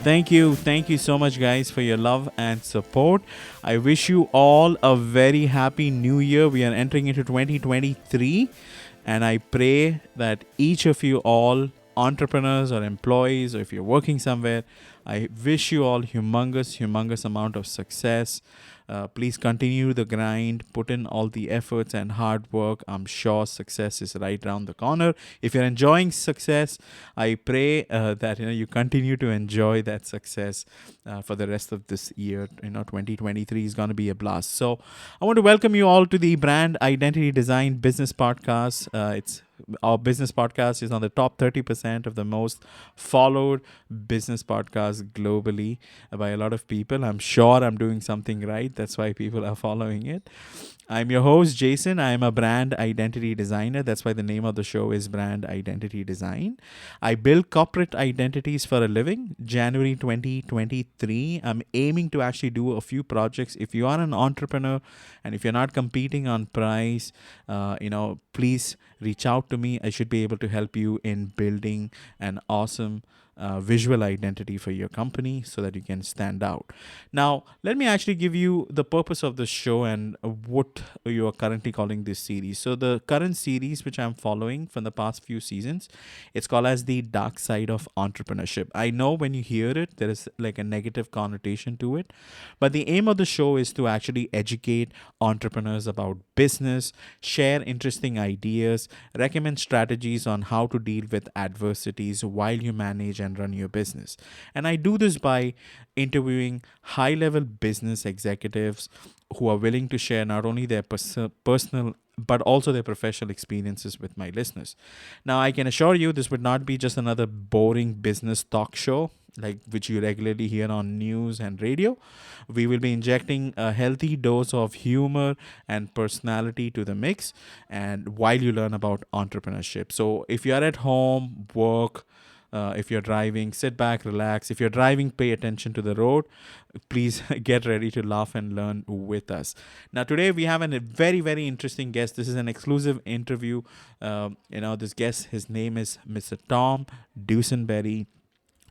Thank you. Thank you so much, guys, for your love and support. I wish you all a very happy new year. We are entering into 2023, and I pray that each of you all, entrepreneurs or employees, or if you're working somewhere, I wish you all humongous amount of success. Please continue the grind, put in all the efforts and hard work. I'm sure success is right around the corner. If you're enjoying success, I pray that you continue to enjoy that success for the rest of this year. 2023 is going to be a blast. So I want to welcome you all to the Brand Identity Design Business Podcast. It's our business podcast is on the top 30% of the most followed business podcasts globally by a lot of people. I'm sure I'm doing something right. That's why people are following it. I'm your host, Jason. I am a brand identity designer. That's why the name of the show is Brand Identity Design. I build corporate identities for a living. January 2023, I'm aiming to actually do a few projects. If you are an entrepreneur and if you're not competing on price, please reach out to me. I should be able to help you in building an awesome visual identity for your company so that you can stand out. Now, let me actually give you the purpose of the show and what you are currently calling this series. So the current series, which I'm following from the past few seasons, it's called as the Dark Side of Entrepreneurship. I know when you hear it, there is like a negative connotation to it, but the aim of the show is to actually educate entrepreneurs about business, share interesting ideas, recommend strategies on how to deal with adversities while you manage and run your business. And I do this by interviewing high-level business executives who are willing to share not only their personal but also their professional experiences with my listeners. Now, I can assure you this would not be just another boring business talk show like which you regularly hear on news and radio. We will be injecting a healthy dose of humor and personality to the mix, and while you learn about entrepreneurship. So if you're at home, work, if you're driving, sit back, relax. If you're driving, pay attention to the road. Please get ready to laugh and learn with us. Now, today we have a very, very interesting guest. This is an exclusive interview. This guest, his name is Mr. Tom Dusenberry,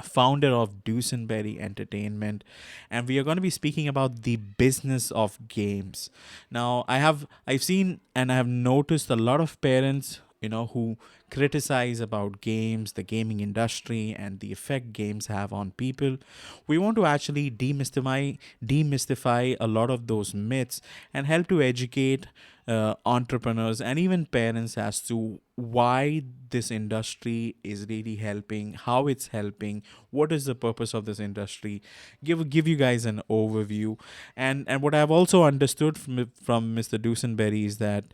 founder of Dusenberry Entertainment, and we are going to be speaking about the business of games. Now, I've seen and I have noticed a lot of parents who criticize about games, the gaming industry, and the effect games have on people. We want to actually demystify a lot of those myths and help to educate entrepreneurs and even parents as to why this industry is really helping, how it's helping, what is the purpose of this industry, give you guys an overview. And what I've also understood from Mr. Dusenberry is that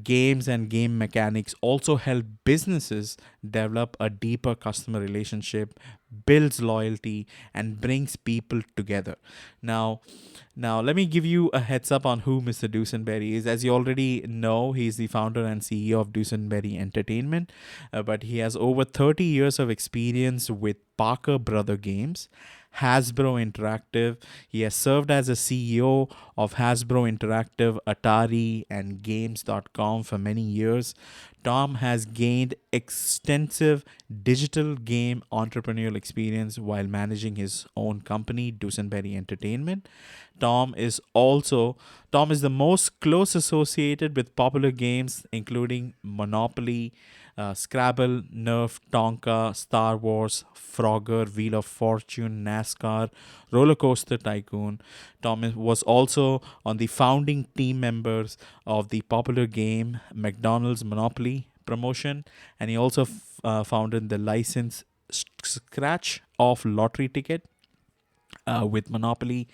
games and game mechanics also help businesses develop a deeper customer relationship, builds loyalty, and brings people together. Now, let me give you a heads up on who Mr. Dusenberry is. As you already know, he's the founder and CEO of Dusenberry Entertainment, but he has over 30 years of experience with Parkerbrothers Games, Hasbro Interactive. He has served as a CEO of Hasbro Interactive, Atari, and Games.com for many years. Tom has gained extensive digital game entrepreneurial experience while managing his own company, Dusenberry Entertainment. Tom is the most close associated with popular games including Monopoly, Scrabble, Nerf, Tonka, Star Wars, Frogger, Wheel of Fortune, NASCAR, Rollercoaster Tycoon. Tom was also on the founding team members of the popular game McDonald's Monopoly promotion, and he also founded the license scratch off lottery ticket with Monopoly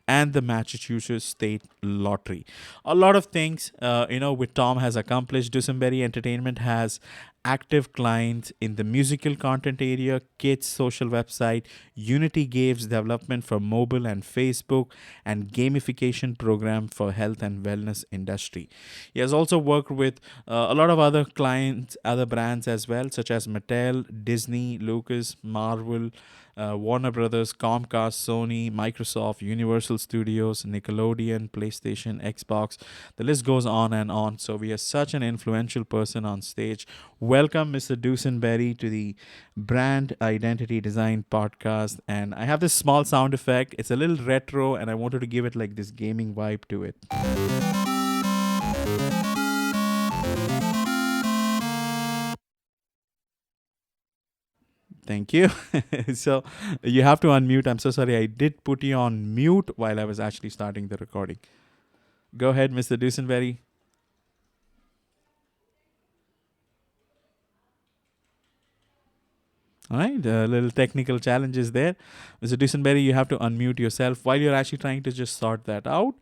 and the Massachusetts State Lottery. A lot of things, with Tom has accomplished. Dusenberry Entertainment has active clients in the musical content area, kids social website, Unity Games development for mobile and Facebook, and gamification program for health and wellness industry. He has also worked with a lot of other clients, other brands as well, such as Mattel, Disney, Lucas, Marvel, Warner Brothers, Comcast, Sony, Microsoft, Universal Universal Studios, Nickelodeon, PlayStation, Xbox. The list goes on and on. So we are such an influential person on stage. Welcome, Mr. Dusenberry, to the Brand Identity Design Podcast. And I have this small sound effect. It's a little retro, and I wanted to give it like this gaming vibe to it. Thank you. So you have to unmute. I'm so sorry. I did put you on mute while I was actually starting the recording. Go ahead, Mr. Dusenberry. All right, little technical challenges there. Mr. Dusenberry, you have to unmute yourself while you're actually trying to just sort that out.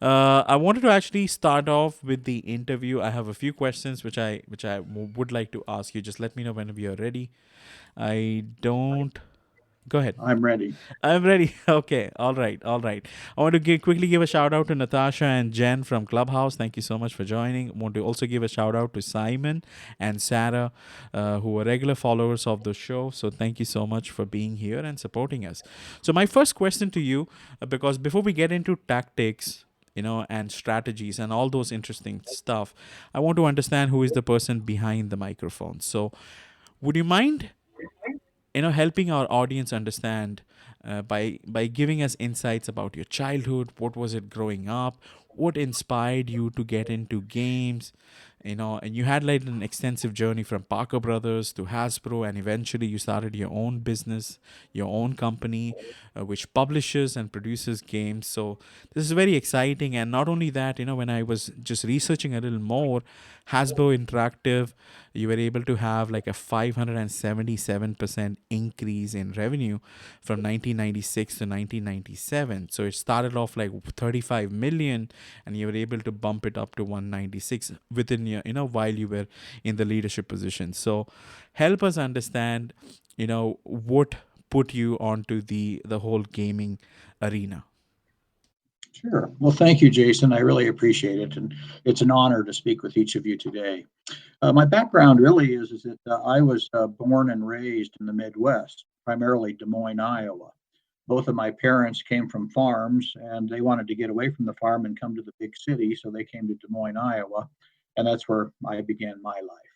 I wanted to actually start off with the interview. I have a few questions which I would like to ask you. Just let me know whenever you're ready. I don't. Go ahead. I'm ready. I'm ready. Okay. All right. All right. I want to quickly give a shout out to Natasha and Jen from Clubhouse. Thank you so much for joining. I want to also give a shout out to Simon and Sarah, who are regular followers of the show. So thank you so much for being here and supporting us. So my first question to you, because before we get into tactics, and strategies and all those interesting stuff, I want to understand who is the person behind the microphone. So would you mind helping our audience understand, by giving us insights about your childhood? What was it growing up? What inspired you to get into games? And you had like an extensive journey from Parker Brothers to Hasbro, and eventually you started your own business, your own company, which publishes and produces games. So this is very exciting. And not only that, when I was just researching a little more, Hasbro Interactive, you were able to have like a 577% increase in revenue from 1996 to 1997. So it started off like 35 million, and you were able to bump it up to 196 within your, while you were in the leadership position. So help us understand, what put you onto the whole gaming arena. Sure. Well, thank you, Jason. I really appreciate it. And it's an honor to speak with each of you today. My background really is that I was born and raised in the Midwest, primarily Des Moines, Iowa. Both of my parents came from farms, and they wanted to get away from the farm and come to the big city. So they came to Des Moines, Iowa. And that's where I began my life.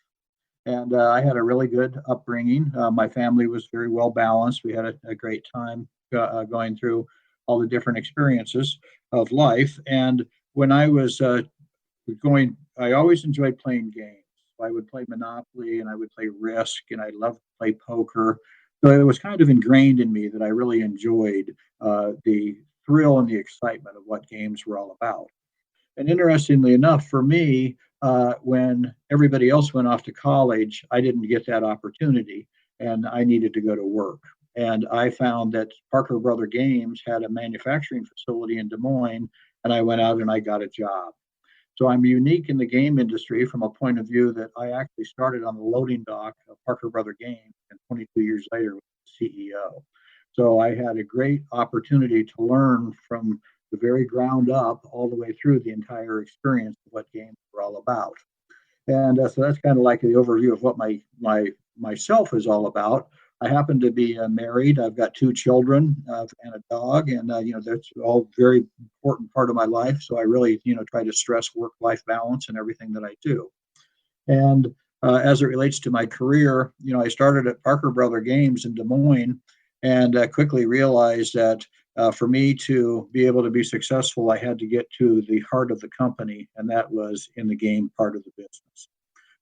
And I had a really good upbringing. My family was very well balanced. We had a great time going through all the different experiences of life. And when I was I always enjoyed playing games. I would play Monopoly and I would play Risk, and I loved to play poker. So it was kind of ingrained in me that I really enjoyed the thrill and the excitement of what games were all about. And interestingly enough, for me, when everybody else went off to college, I didn't get that opportunity, and I needed to go to work. And I found that Parker Brother Games had a manufacturing facility in Des Moines, and I went out and I got a job. So I'm unique in the game industry from a point of view that I actually started on the loading dock of Parker Brother Games, and 22 years later was the CEO. So I had a great opportunity to learn from the very ground up all the way through the entire experience of what games were all about. And so that's kind of like the overview of what my myself is all about. I happen to be married. I've got two children and a dog, and that's all very important part of my life. So I really try to stress work-life balance in everything that I do. And as it relates to my career, I started at Parker Brother Games in Des Moines, and quickly realized that for me to be able to be successful, I had to get to the heart of the company, and that was in the game part of the business.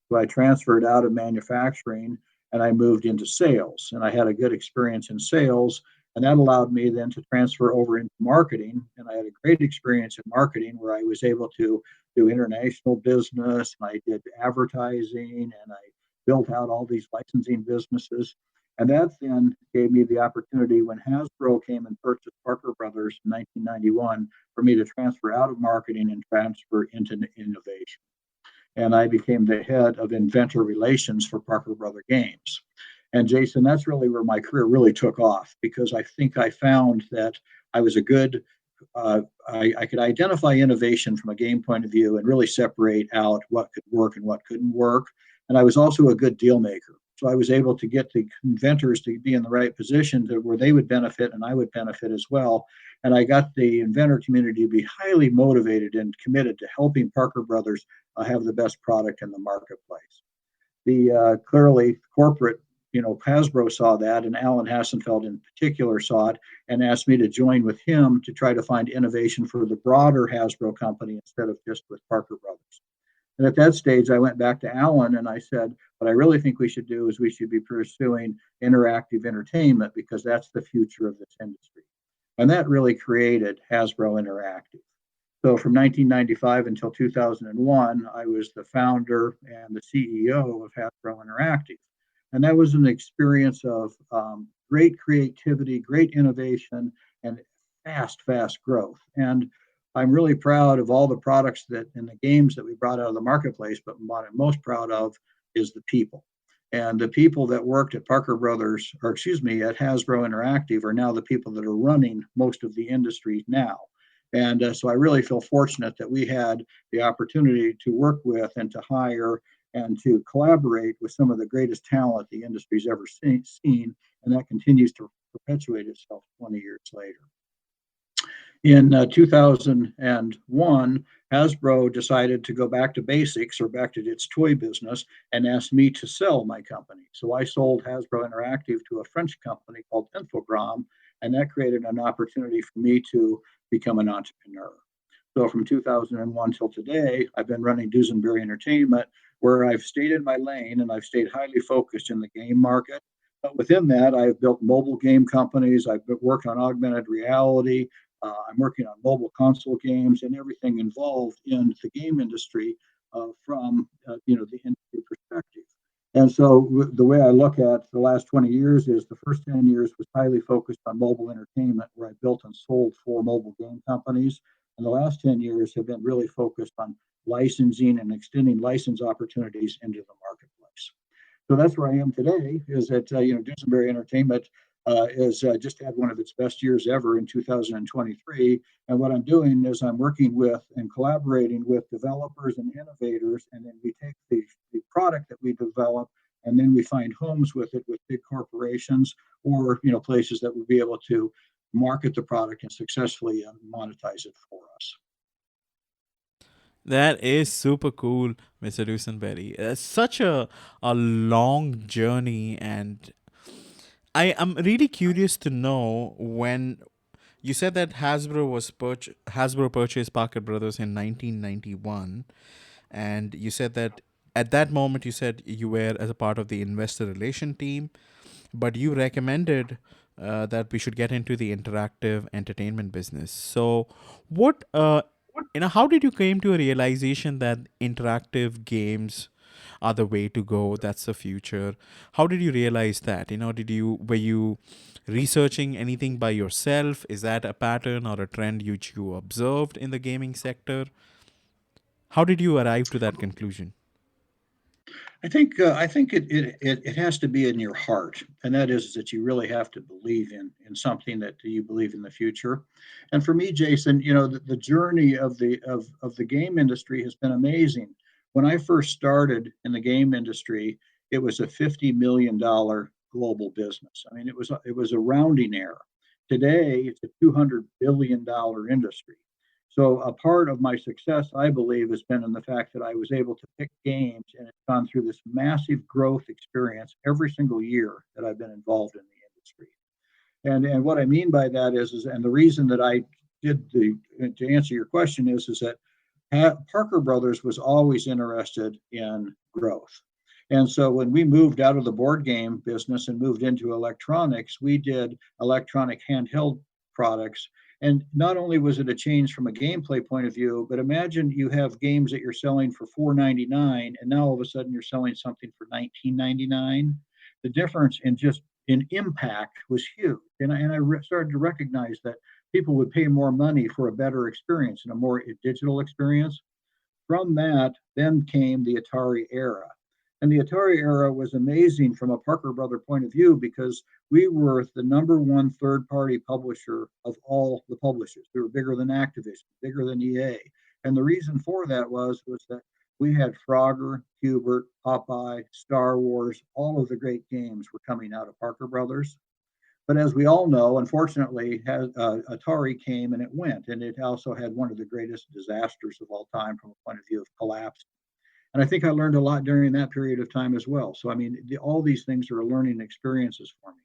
So I transferred out of manufacturing and I moved into sales, and I had a good experience in sales, and that allowed me then to transfer over into marketing. And I had a great experience in marketing where I was able to do international business, and I did advertising, and I built out all these licensing businesses. And that then gave me the opportunity when Hasbro came and purchased Parker Brothers in 1991 for me to transfer out of marketing and transfer into innovation. And I became the head of inventor relations for Parker Brother Games. And Jason, that's really where my career really took off, because I think I found that I was a good, I could identify innovation from a game point of view and really separate out what could work and what couldn't work. And I was also a good deal maker. So I was able to get the inventors to be in the right position to where they would benefit and I would benefit as well. And I got the inventor community to be highly motivated and committed to helping Parker Brothers have the best product in the marketplace. The clearly corporate, Hasbro saw that, and Alan Hassenfeld in particular saw it and asked me to join with him to try to find innovation for the broader Hasbro company instead of just with Parker Brothers. And at that stage, I went back to Alan and I said, what I really think we should do is we should be pursuing interactive entertainment because that's the future of this industry. And that really created Hasbro Interactive. So from 1995 until 2001, I was the founder and the CEO of Hasbro Interactive. And that was an experience of great creativity, great innovation, and fast growth. And I'm really proud of all the products that and the games that we brought out of the marketplace, but what I'm most proud of is the people. And the people that worked at Parker Brothers, or excuse me, at Hasbro Interactive are now the people that are running most of the industry now. And so I really feel fortunate that we had the opportunity to work with and to hire and to collaborate with some of the greatest talent the industry's ever seen. And that continues to perpetuate itself 20 years later. In 2001, Hasbro decided to go back to basics or back to its toy business and asked me to sell my company. So I sold Hasbro Interactive to a French company called Infogrames, and that created an opportunity for me to become an entrepreneur. So from 2001 till today, I've been running Dusenberry Entertainment, where I've stayed in my lane and I've stayed highly focused in the game market. But within that, I've built mobile game companies. I've worked on augmented reality. I'm working on mobile console games and everything involved in the game industry from the industry perspective. And so the way I look at the last 20 years is the first 10 years was highly focused on mobile entertainment, where I built and sold 4 mobile game companies. And the last 10 years have been really focused on licensing and extending license opportunities into the marketplace. So that's where I am today, is that Dusenberry Entertainment is just had one of its best years ever in 2023. And what I'm doing is I'm working with and collaborating with developers and innovators, and then we take the product that we develop, and then we find homes with it with big corporations or places that will be able to market the product and successfully monetize it for us. That is super cool, Mr. Dusenberry. It's such a long journey, and I am really curious to know when you said that Hasbro purchased Parker Brothers in 1991, and you said that at that moment you said you were as a part of the investor relation team, but you recommended that we should get into the interactive entertainment business. So, what how did you came to a realization that interactive games are the way to go? That's the future. How did you realize that? Were you researching anything by yourself? Is that a pattern or a trend which you observed in the gaming sector? How did you arrive to that conclusion? I think it has to be in your heart, and that is that you really have to believe in something that you believe in the future. And for me, Jason, the journey of the game industry has been amazing. When I first started in the game industry, it was a $50 million global business. I mean, it was a rounding error. Today, it's a $200 billion industry. So a part of my success, I believe, has been in the fact that I was able to pick games, and it's gone through this massive growth experience every single year that I've been involved in the industry. And what I mean by that is and the reason that I did to answer your question is that Parker Brothers was always interested in growth. And so when we moved out of the board game business and moved into electronics, we did electronic handheld products. And not only was it a change from a gameplay point of view, but imagine you have games that you're selling for $4.99, and now all of a sudden you're selling something for $19.99. The difference in impact was huge. And I started to recognize that people would pay more money for a better experience and a more digital experience. From that, then came the Atari era. And the Atari era was amazing from a Parker Brother point of view because we were the number one third-party publisher of all the publishers. We were bigger than Activision, bigger than EA. And the reason for that was that we had Frogger, Hubert, Popeye, Star Wars, all of the great games were coming out of Parker Brothers. But as we all know, unfortunately, Atari came and it went, and it also had one of the greatest disasters of all time from a point of view of collapse. And I think I learned a lot during that period of time as well. So, I mean, all these things are learning experiences for me.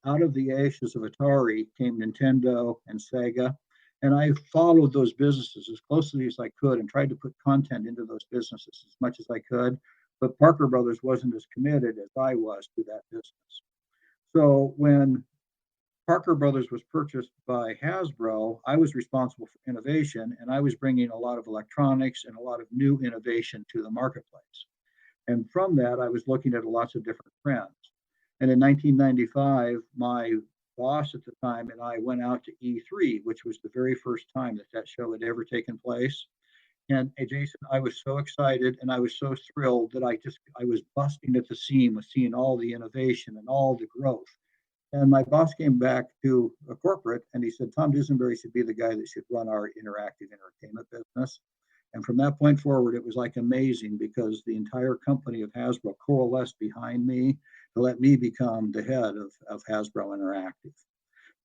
Out of the ashes of Atari came Nintendo and Sega. And I followed those businesses as closely as I could and tried to put content into those businesses as much as I could. But Parker Brothers wasn't as committed as I was to that business. So when Parker Brothers was purchased by Hasbro, I was responsible for innovation, and I was bringing a lot of electronics and a lot of new innovation to the marketplace. And from that, I was looking at lots of different trends. And in 1995, my boss at the time and I went out to E3, which was the very first time that that show had ever taken place. And Jason, I was so excited and I was so thrilled that I was busting at the seam with seeing all the innovation and all the growth. And my boss came back to a corporate and he said, Tom Dusenberry should be the guy that should run our interactive entertainment business. And from that point forward, it was like amazing because the entire company of Hasbro coalesced behind me to let me become the head of Hasbro Interactive.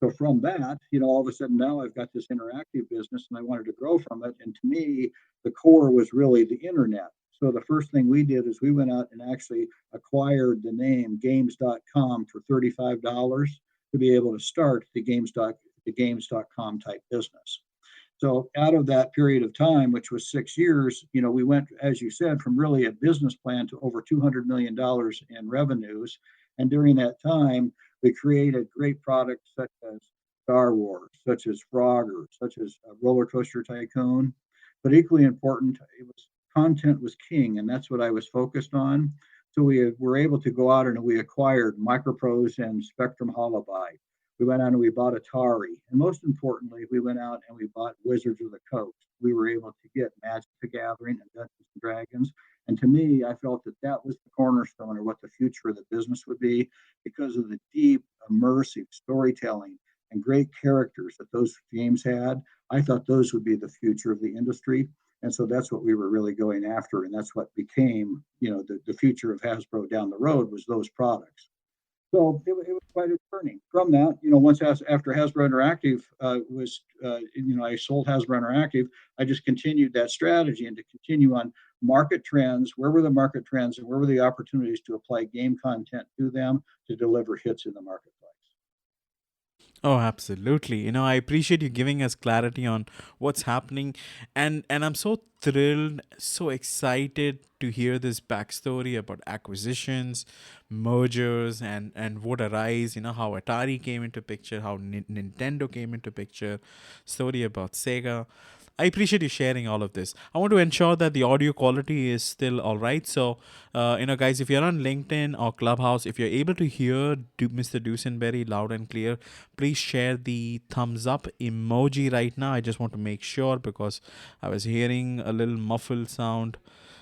So from that, all of a sudden now I've got this interactive business and I wanted to grow from it. And to me, the core was really the internet. So the first thing we did is we went out and actually acquired the name games.com for $35 to be able to start the games.com type business. So out of that period of time, which was 6 years, we went, as you said, from really a business plan to over $200 million in revenues. And during that time, we created great products such as Star Wars, such as Frogger, such as Roller Coaster Tycoon. But equally important, content was king, and that's what I was focused on. So we were able to go out and we acquired Microprose and Spectrum Holobyte. We went out and we bought Atari. And most importantly, we went out and we bought Wizards of the Coast. We were able to get Magic the Gathering and Dungeons and Dragons. And to me, I felt that that was the cornerstone of what the future of the business would be because of the deep, immersive storytelling and great characters that those games had. I thought those would be the future of the industry. And so that's what we were really going after. And that's what became, the future of Hasbro down the road was those products. So it was quite a journey. From that, once after Hasbro Interactive I sold Hasbro Interactive, I just continued that strategy and to continue on market trends. Where were the market trends and where were the opportunities to apply game content to them to deliver hits in the marketplace? Oh, absolutely. I appreciate you giving us clarity on what's happening, and I'm so thrilled, so excited to hear this backstory about acquisitions, mergers, and what arise. How Atari came into picture, how Nintendo came into picture, story about Sega. I appreciate you sharing all of this. I want to ensure that the audio quality is still all right. So, guys, if you're on LinkedIn or Clubhouse, if you're able to hear Mr. Dusenberry loud and clear, please share the thumbs up emoji right now. I just want to make sure because I was hearing a little muffled sound.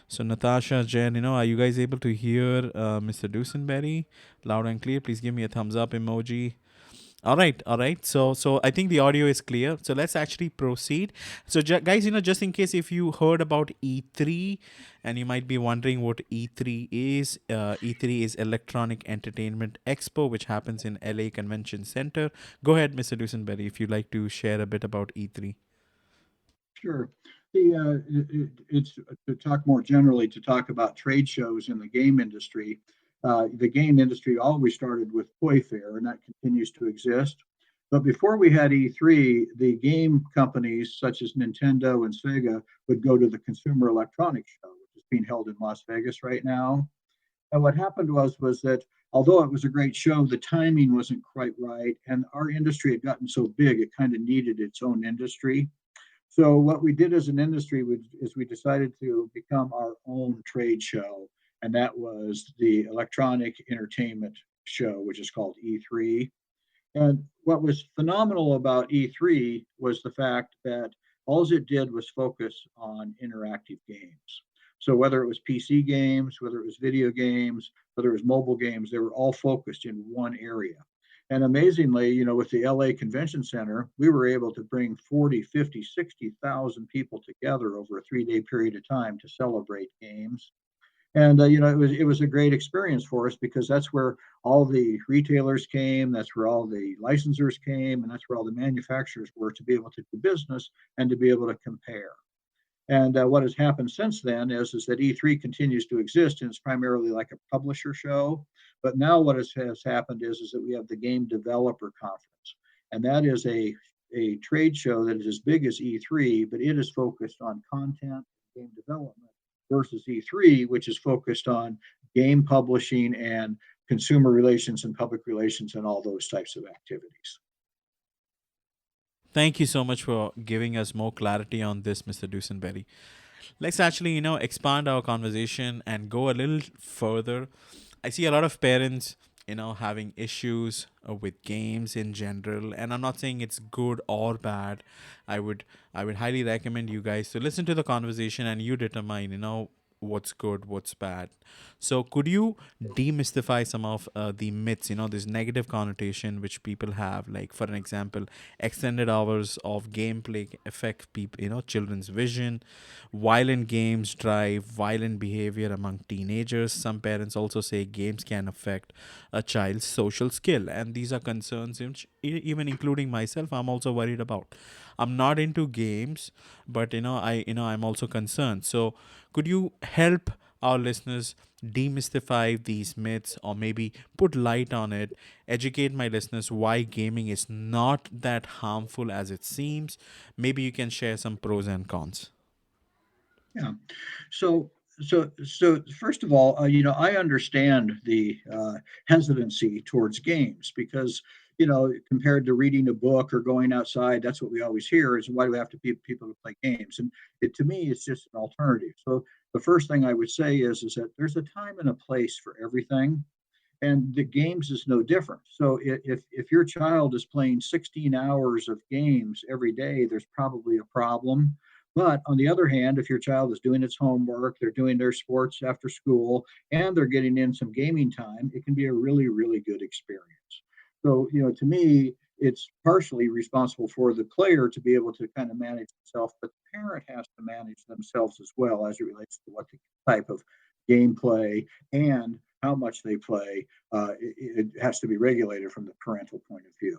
So, Natasha, Jen, are you guys able to hear Mr. Dusenberry loud and clear? Please give me a thumbs up emoji. All right. So I think the audio is clear. So let's actually proceed. So guys, just in case if you heard about E3 and you might be wondering what E3 is, E3 is Electronic Entertainment Expo, which happens in LA Convention Center. Go ahead, Mr. Dusenberry, if you'd like to share a bit about E3. Sure. It's to talk more generally, to talk about trade shows in the game industry. The game industry always started with Toy Fair, and that continues to exist. But before we had E3, the game companies such as Nintendo and Sega would go to the Consumer Electronics Show, which is being held in Las Vegas right now. And what happened was that although it was a great show, the timing wasn't quite right, and our industry had gotten so big it kind of needed its own industry. So what we did as an industry is we decided to become our own trade show, and that was the Electronic Entertainment Show, which is called E3. And what was phenomenal about E3 was the fact that all it did was focus on interactive games. So whether it was PC games, whether it was video games, whether it was mobile games, they were all focused in one area. And amazingly, with the LA Convention Center, we were able to bring 40, 50, 60,000 people together over a 3-day period of time to celebrate games. And it was a great experience for us because that's where all the retailers came, that's where all the licensors came, and that's where all the manufacturers were to be able to do business and to be able to compare. And what has happened since then is that E3 continues to exist, and it's primarily like a publisher show. But now what has happened is that we have the Game Developer Conference, and that is a trade show that is as big as E3, but it is focused on content, game development, versus E3, which is focused on game publishing and consumer relations and public relations and all those types of activities. Thank you so much for giving us more clarity on this, Mr. Dusenberry. Let's actually, expand our conversation and go a little further. I see a lot of parents, having issues with games in general, and I'm not saying it's good or bad. I would highly recommend you guys to listen to the conversation and you determine, what's good, what's bad. So, could you demystify some of the myths, this negative connotation which people have? Like, for an example, extended hours of gameplay affect people, children's vision. Violent games drive violent behavior among teenagers. Some parents also say games can affect a child's social skill, and these are concerns which, even including myself, I'm also worried about. I'm not into games, but I'm also concerned. So, could you help our listeners demystify these myths, or maybe put light on it, educate my listeners why gaming is not that harmful as it seems? Maybe you can share some pros and cons. Yeah. So first of all, I understand the hesitancy towards games because, compared to reading a book or going outside, that's what we always hear is why do we have to people to play games? And to me, it's just an alternative. So the first thing I would say is that there's a time and a place for everything, and the games is no different. So if your child is playing 16 hours of games every day, there's probably a problem. But on the other hand, if your child is doing its homework, they're doing their sports after school, and they're getting in some gaming time, it can be a really, really good experience. So, to me, it's partially responsible for the player to be able to kind of manage himself, but the parent has to manage themselves as well as it relates to what the type of gameplay and how much they play. It has to be regulated from the parental point of view.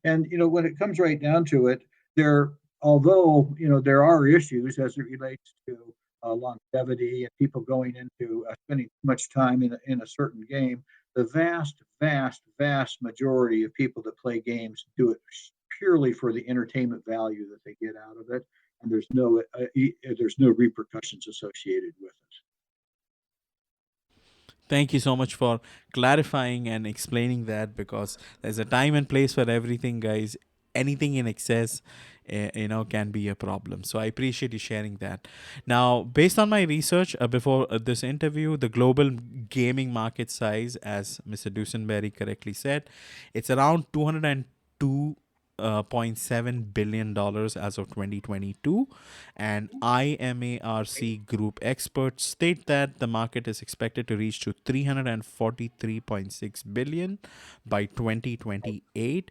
And when it comes right down to it, there, although there are issues as it relates to longevity and people going into spending too much time in a certain game, the vast, vast, vast majority of people that play games do it purely for the entertainment value that they get out of it, and there's no repercussions associated with it. Thank you so much for clarifying and explaining that, because there's a time and place for everything, guys. Anything in excess, can be a problem. So I appreciate you sharing that. Now, based on my research before this interview, the global gaming market size, as Mr. Dusenberry correctly said, it's around 202 $0.7 billion as of 2022, and IMARC group experts state that the market is expected to reach to 343.6 billion by 2028.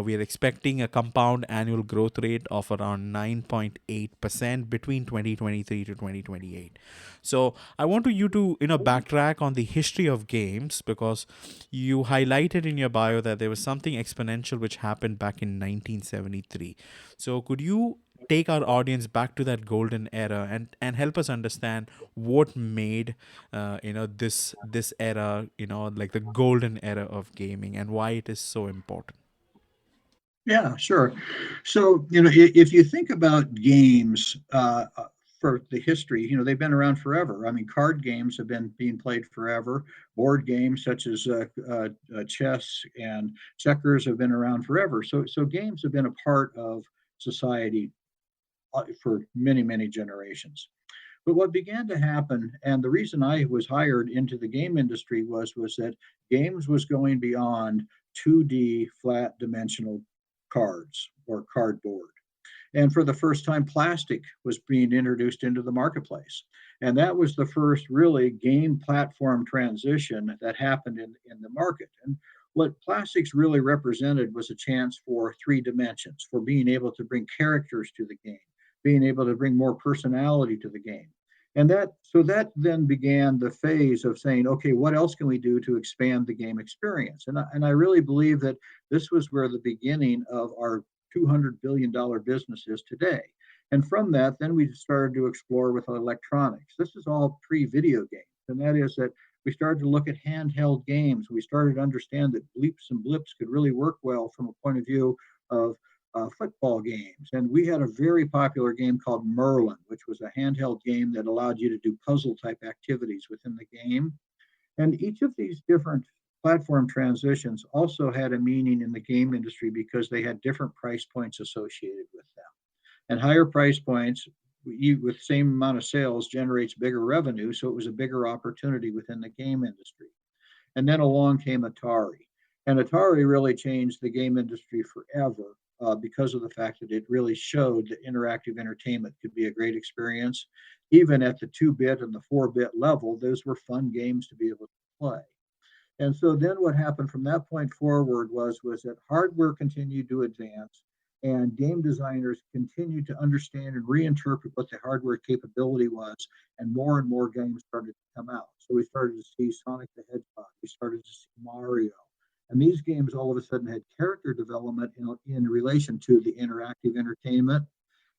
We are expecting a compound annual growth rate of around 9.8% between 2023 to 2028. So I want you to backtrack on the history of games, because you highlighted in your bio that there was something exponential which happened back in 1973. So could you take our audience back to that golden era and help us understand what made this era, like the golden era of gaming, and why it is so important? Yeah, sure. So, if you think about games for the history, they've been around forever. I mean, card games have been being played forever. Board games such as chess and checkers have been around forever. So games have been a part of society for many, many generations. But what began to happen, and the reason I was hired into the game industry was that games was going beyond 2D flat dimensional cards or cardboard. And for the first time, plastic was being introduced into the marketplace. And that was the first really game platform transition that happened in the market. And what plastics really represented was a chance for three dimensions, for being able to bring characters to the game, being able to bring more personality to the game. And that then began the phase of saying, okay, what else can we do to expand the game experience? And I really believe that this was where the beginning of our $200 billion business is today. And from that, then we started to explore with electronics. This is all pre-video games, and that is that we started to look at handheld games. We started to understand that bleeps and blips could really work well from a point of view of football games. And we had a very popular game called Merlin, which was a handheld game that allowed you to do puzzle type activities within the game. And each of these different platform transitions also had a meaning in the game industry because they had different price points associated with them. And higher price points, with the same amount of sales, generates bigger revenue. So it was a bigger opportunity within the game industry. And then along came Atari. And Atari really changed the game industry forever because of the fact that it really showed that interactive entertainment could be a great experience. Even at the 2-bit and the 4-bit level, those were fun games to be able to play. And so then what happened from that point forward was that hardware continued to advance and game designers continued to understand and reinterpret what the hardware capability was, and more games started to come out. So we started to see Sonic the Hedgehog, we started to see Mario, and these games all of a sudden had character development in relation to the interactive entertainment.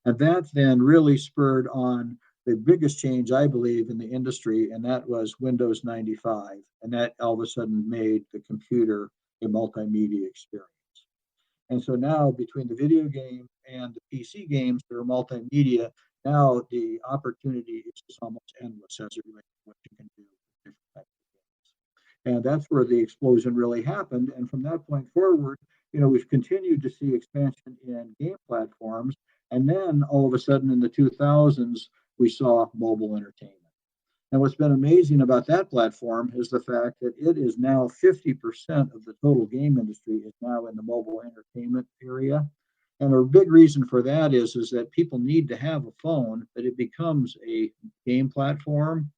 And that then really spurred on the biggest change, I believe, in the industry, and that was Windows 95. And that all of a sudden made the computer a multimedia experience. And so now, between the video game and the PC games that are multimedia, now the opportunity is just almost endless as it relates to what you can do with different types of games. And that's where the explosion really happened. And from that point forward, we've continued to see expansion in game platforms. And then all of a sudden in the 2000s, we saw mobile entertainment. And what's been amazing about that platform is the fact that it is now 50% of the total game industry is now in the mobile entertainment area. And a big reason for that is that people need to have a phone, that it becomes a game platform.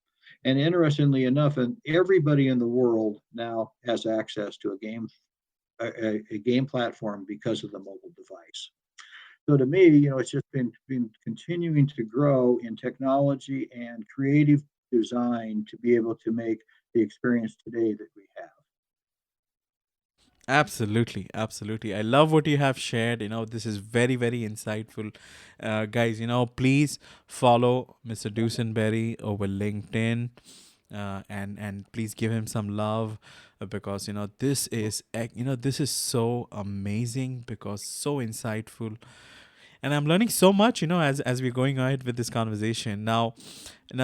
And interestingly enough, and everybody in the world now has access to a game platform because of the mobile device. So to me, it's just been continuing to grow in technology and creative design to be able to make the experience today that we have. Absolutely, absolutely. I love what you have shared. This is very, very insightful. Guys, please follow Mr. Dusenberry over LinkedIn, and please give him some love, because this is so amazing, because so insightful, and I'm learning so much, as we're going ahead with this conversation. Now,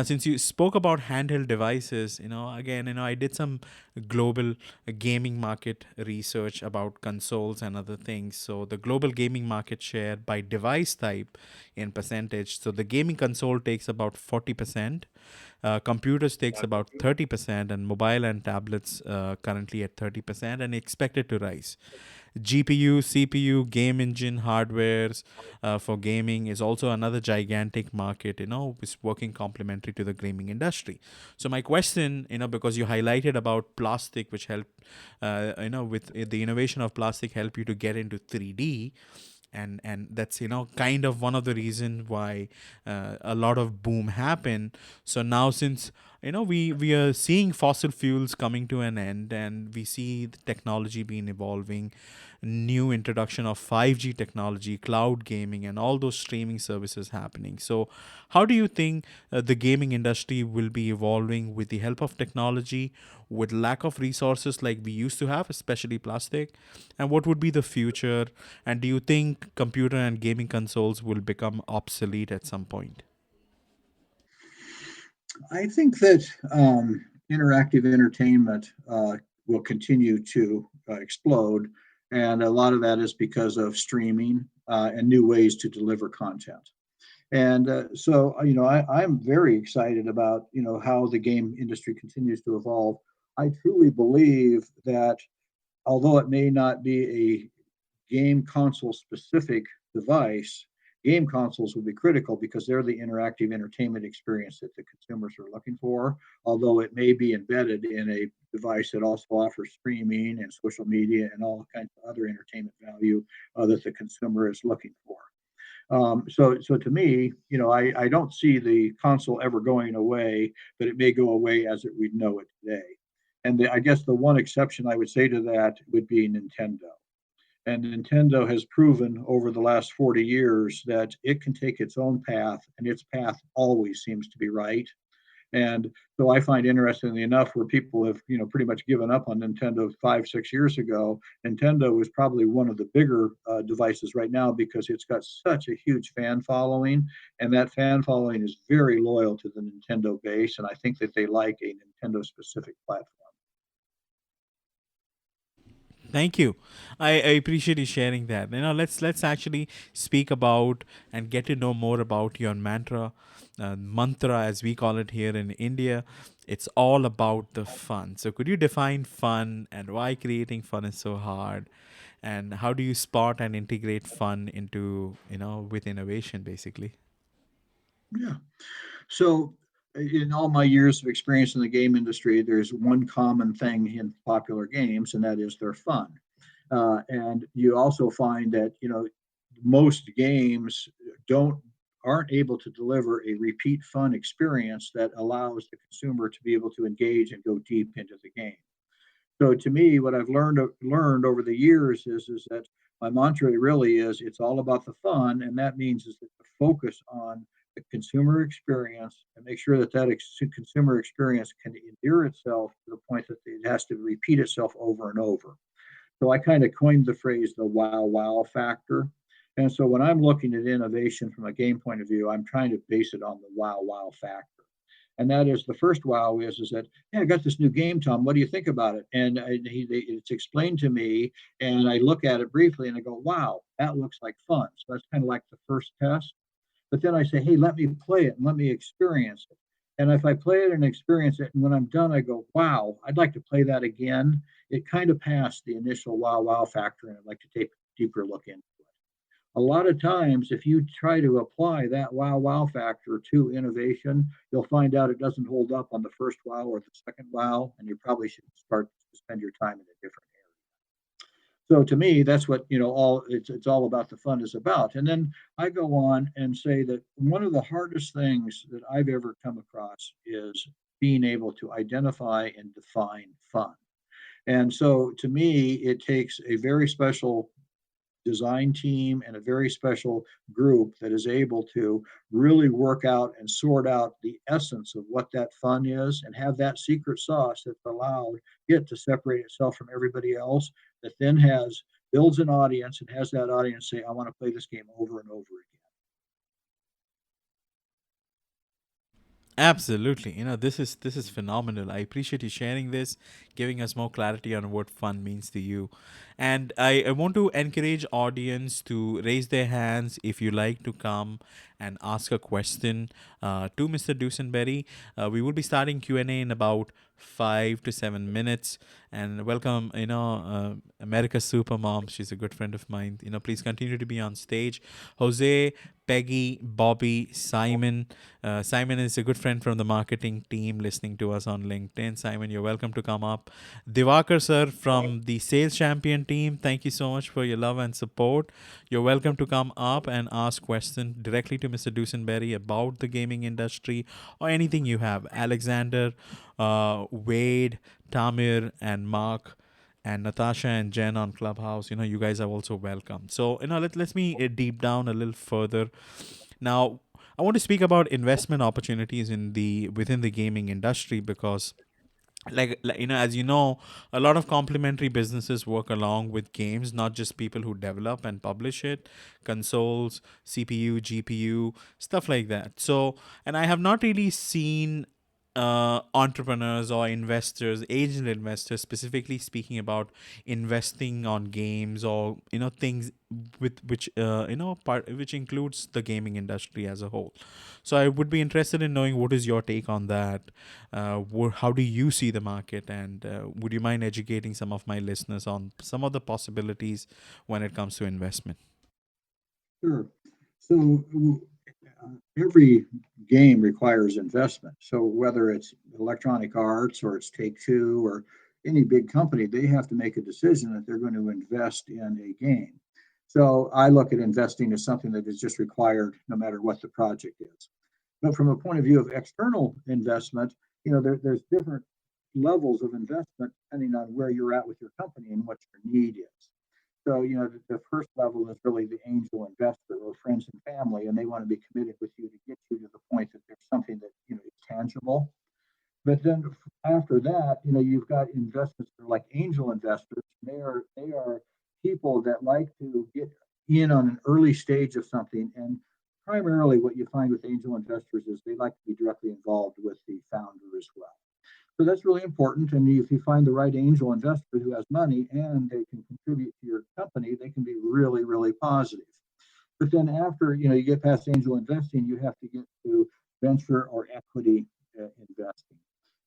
since you spoke about handheld devices, again, I did some global gaming market research about consoles and other things. So the global gaming market share by device type in percentage. So the gaming console takes about 40%. Computers takes about 30%, and mobile and tablets currently at 30%, and expected to rise. GPU, CPU, game engine, hardwares for gaming is also another gigantic market, is working complementary to the gaming industry. So my question, because you highlighted about plastic, which helped, with the innovation of plastic, help you to get into 3D. And that's kind of one of the reasons why a lot of boom happened. So now, since we are seeing fossil fuels coming to an end, and we see the technology being evolving, new introduction of 5G technology, cloud gaming, and all those streaming services happening. So how do you think the gaming industry will be evolving with the help of technology, with lack of resources like we used to have, especially plastic? And what would be the future? And do you think computer and gaming consoles will become obsolete at some point? I think that interactive entertainment will continue to explode. And a lot of that is because of streaming and new ways to deliver content. And I'm very excited about, how the game industry continues to evolve. I truly believe that although it may not be a game console specific device, game consoles will be critical because they're the interactive entertainment experience that the consumers are looking for, although it may be embedded in a device that also offers streaming and social media and all kinds of other entertainment value that the consumer is looking for. So to me, I don't see the console ever going away, but it may go away as we know it today. And I guess the one exception I would say to that would be Nintendo. And Nintendo has proven over the last 40 years that it can take its own path, and its path always seems to be right. And so I find interestingly enough, where people have, pretty much given up on Nintendo 5, 6 years ago, Nintendo is probably one of the bigger devices right now because it's got such a huge fan following, and that fan following is very loyal to the Nintendo base, and I think that they like a Nintendo specific platform. Thank you. I appreciate you sharing that. Let's actually speak about and get to know more about your mantra as we call it here in India. It's all about the fun. So could you define fun and why creating fun is so hard? And how do you spot and integrate fun into, with innovation basically? Yeah. So, in all my years of experience in the game industry, there's one common thing in popular games, and that is they're fun. And you also find that most games don't aren't able to deliver a repeat fun experience that allows the consumer to be able to engage and go deep into the game. So to me, what I've learned over the years is that my mantra really is it's all about the fun, and that means is that the focus on the consumer experience and make sure that consumer experience can endear itself to the point that it has to repeat itself over and over. So I kind of coined the phrase the wow wow factor. And so when I'm looking at innovation from a game point of view, I'm trying to base it on the wow wow factor. And that is the first wow is that, hey, I got this new game, Tom. What do you think about it? And it's explained to me, and I look at it briefly and I go, wow, that looks like fun. So that's kind of like the first test. But then I say, hey, let me play it and let me experience it. And if I play it and experience it, and when I'm done, I go, wow, I'd like to play that again. It kind of passed the initial wow, wow factor, and I'd like to take a deeper look into it. A lot of times, if you try to apply that wow, wow factor to innovation, you'll find out it doesn't hold up on the first wow or the second wow, and you probably should start to spend your time in a different area. So to me, that's what all it's all about the fun is about. And then I go on and say that one of the hardest things that I've ever come across is being able to identify and define fun. And so to me, it takes a very special design team and a very special group that is able to really work out and sort out the essence of what that fun is and have that secret sauce that's allowed it to separate itself from everybody else that then has builds an audience and has that audience say, I want to play this game over and over again. Absolutely. This is phenomenal. I appreciate you sharing this, giving us more clarity on what fun means to you. And I want to encourage audience to raise their hands if you like to come and ask a question to Mr. Dusenberry. We will be starting Q&A in about 5 to 7 minutes. And welcome, America's Supermom. She's a good friend of mine. Please continue to be on stage. Jose, Peggy, Bobby, Simon. Simon is a good friend from the marketing team listening to us on LinkedIn. Simon, you're welcome to come up. Divakar sir from the sales champion team, thank you so much for your love and support. You're welcome to come up and ask questions directly to Mr. Dusenberry about the gaming industry or anything you have. Alexander, Wade, Tamir, and Mark, and Natasha and Jen on Clubhouse. You guys are also welcome. So, let me deep down a little further. Now, I want to speak about investment opportunities within the gaming industry because as a lot of complementary businesses work along with games, not just people who develop and publish it, consoles, CPU, GPU, stuff like that. So, and I have not really seen entrepreneurs or investors, angel investors, specifically speaking about investing on games or things with which part which includes the gaming industry as a whole. So I would be interested in knowing what is your take on that. How do you see the market, and would you mind educating some of my listeners on some of the possibilities when it comes to investment? Sure. So every game requires investment. So whether it's Electronic Arts or it's Take Two or any big company, they have to make a decision that they're going to invest in a game. So I look at investing as something that is just required no matter what the project is. But from a point of view of external investment, there's different levels of investment depending on where you're at with your company and what your need is. So, the first level is really the angel investor or friends and family, and they want to be committed with you to get you to the point that there's something that, is tangible. But then after that, you've got investments that are like angel investors. They are people that like to get in on an early stage of something. And primarily what you find with angel investors is they like to be directly involved with the founder as well. So that's really important. And if you find the right angel investor who has money and they can contribute to your company, they can be really, really positive. But then after, you get past angel investing, you have to get to venture or equity investing.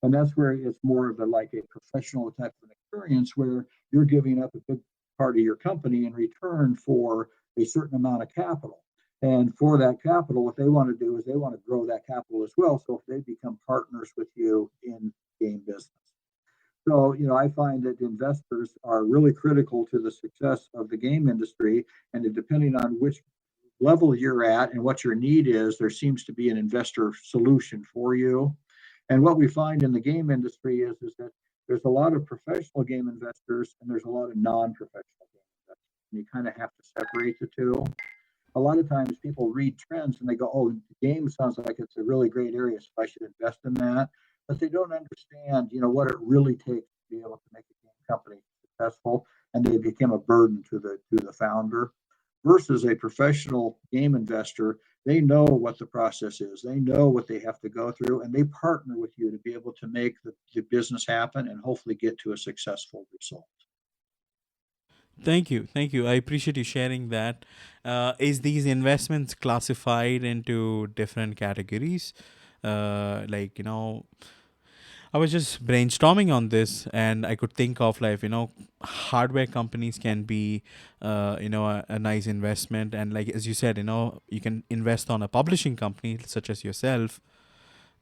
And that's where it's more of like a professional type of an experience where you're giving up a big part of your company in return for a certain amount of capital. And for that capital, what they want to do is they want to grow that capital as well. So if they become partners with you in game business. So, I find that investors are really critical to the success of the game industry. And depending on which level you're at and what your need is, there seems to be an investor solution for you. And what we find in the game industry is that there's a lot of professional game investors and there's a lot of non-professional game investors. And you kind of have to separate the two. A lot of times people read trends and they go, oh, the game sounds like it's a really great area, so I should invest in that. But they don't understand, what it really takes to be able to make a game company successful, and they become a burden to the founder. Versus a professional game investor, they know what the process is, they know what they have to go through, and they partner with you to be able to make the business happen and hopefully get to a successful result. Thank you. I appreciate you sharing that. Is these investments classified into different categories? Like, I was just brainstorming on this, and I could think of like, hardware companies can be, a nice investment. And like, as you said, you can invest on a publishing company such as yourself.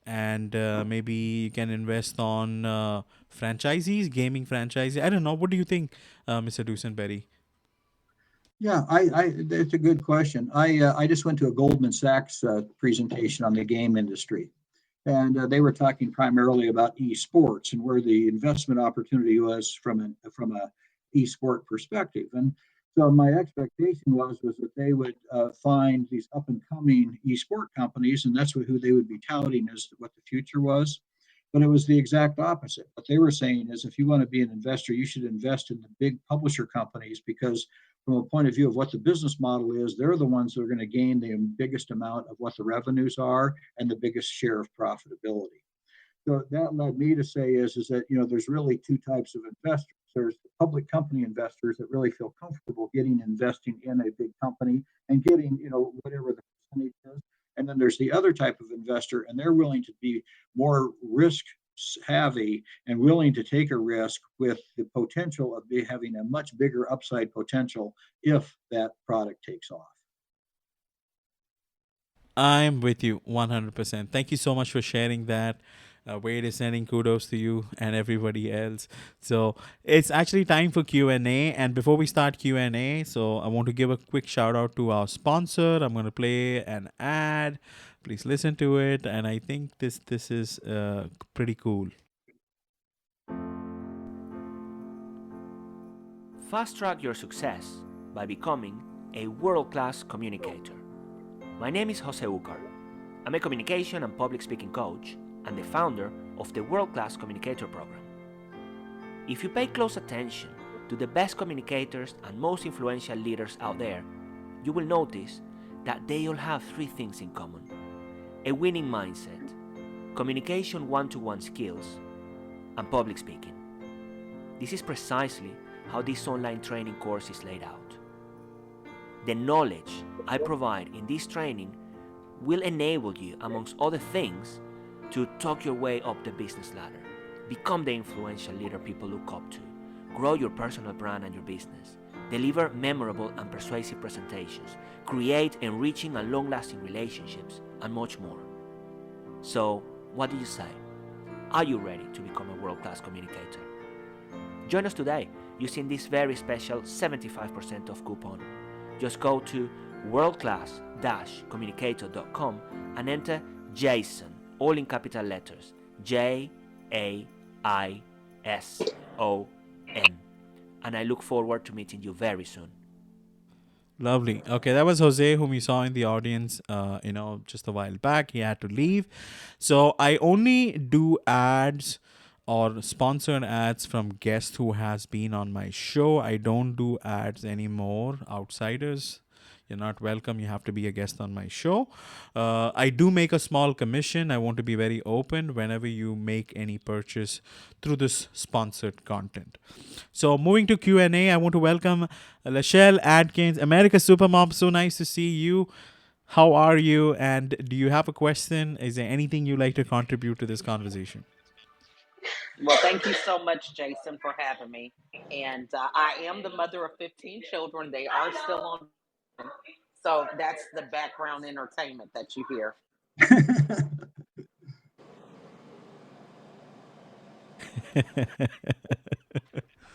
And maybe you can invest on franchisees, gaming franchises. I don't know. What do you think, Mr. Dusenberry? Yeah, that's a good question. I just went to a Goldman Sachs presentation on the game industry. And they were talking primarily about esports and where the investment opportunity was from a esport perspective. And so my expectation was that they would find these up and coming esport companies, and that's who they would be touting as what the future was. But it was the exact opposite. What they were saying is, if you want to be an investor, you should invest in the big publisher companies because from a point of view of what the business model is, they're the ones that are going to gain the biggest amount of what the revenues are and the biggest share of profitability. So that led me to say is that, there's really two types of investors. There's the public company investors that really feel comfortable investing in a big company and getting, whatever the percentage is. And then there's the other type of investor, and they're willing to be more risk savvy and willing to take a risk with the potential of having a much bigger upside potential if that product takes off. I'm with you 100%. Thank you so much for sharing that. Wade is sending kudos to you and everybody else. So it's actually time for Q&A. And before we start Q&A, so I want to give a quick shout out to our sponsor. I'm going to play an ad. Please listen to it. And I think this is pretty cool. Fast track your success by becoming a world-class communicator. My name is Jose Ucar. I'm a communication and public speaking coach and the founder of the World Class Communicator program. If you pay close attention to the best communicators and most influential leaders out there, you will notice that they all have three things in common: a winning mindset, communication one-to-one skills, and public speaking. This is precisely how this online training course is laid out. The knowledge I provide in this training will enable you, amongst other things, to talk your way up the business ladder, become the influential leader people look up to, grow your personal brand and your business, deliver memorable and persuasive presentations, create enriching and long-lasting relationships, and much more. So, what do you say? Are you ready to become a world-class communicator? Join us today using this very special 75% off coupon. Just go to worldclass-communicator.com and enter Jason, all in capital letters, JAISON. And I look forward to meeting you very soon. Lovely. Okay, that was Jose, whom you saw in the audience, just a while back. He had to leave. So I only do ads or sponsored ads from guests who has been on my show. I don't do ads anymore. Outsiders, you're not welcome. You have to be a guest on my show. I do make a small commission. I want to be very open whenever you make any purchase through this sponsored content. So moving to Q&A, I want to welcome LaChelle, Adkins, America's SuperMom. So nice to see you. How are you? And do you have a question? Is there anything you'd like to contribute to this conversation? Well, thank you so much, Jason, for having me. And I am the mother of 15 children. They are still on. So that's the background entertainment that you hear.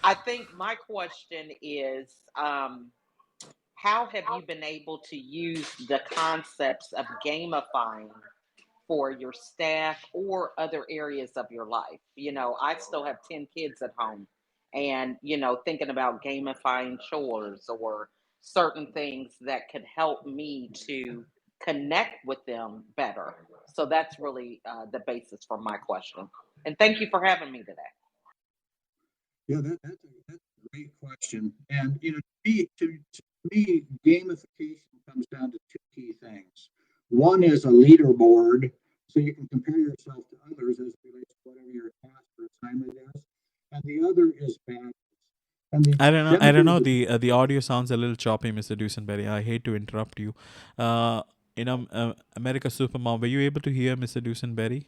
I think my question is, how have you been able to use the concepts of gamifying for your staff or other areas of your life? I still have 10 kids at home, and, thinking about gamifying chores or certain things that could help me to connect with them better. So that's really the basis for my question. And thank you for having me today. Yeah, that's a great question. And to me, gamification comes down to two key things. One is a leaderboard, so you can compare yourself to others as it relates to whatever your task or assignment is. And the other is badges. I don't know. The audio sounds a little choppy, Mr. Dusenberry. I hate to interrupt you. America's SuperMom, were you able to hear Mr. Dusenberry?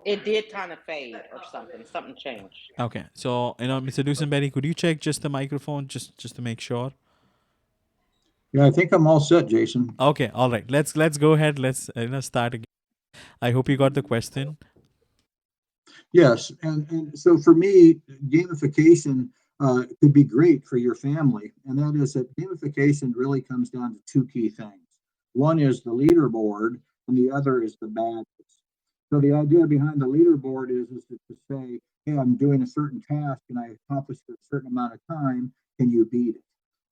It did kind of fade or something. Something changed. Okay. So, Mr. Dusenberry, could you check just the microphone just to make sure? Yeah, I think I'm all set, Jason. Okay. All right. Let's go ahead. Let's start again. I hope you got the question. Yes. And so for me, gamification could be great for your family. And that is that gamification really comes down to two key things. One is the leaderboard, and the other is the badges. So the idea behind the leaderboard is to say, hey, I'm doing a certain task and I accomplished it a certain amount of time. Can you beat it?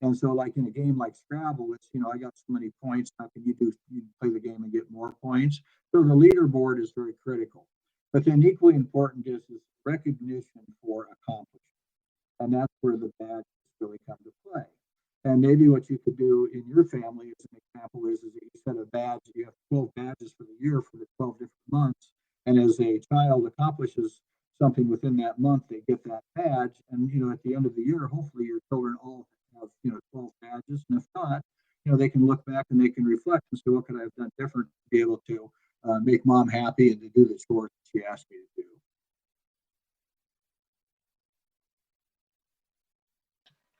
And so like in a game like Scrabble, it's, I got so many points. How can you play the game and get more points? So the leaderboard is very critical. But then equally important is recognition for accomplishment. And that's where the badges really come to play. And maybe what you could do in your family as an example is that you set a badge, you have 12 badges for the year for the 12 different months. And as a child accomplishes something within that month, they get that badge. And, at the end of the year, hopefully your children all have, 12 badges. And if not, they can look back and they can reflect and say, what could I have done different to be able to make mom happy and to do the chores that she asked me to do.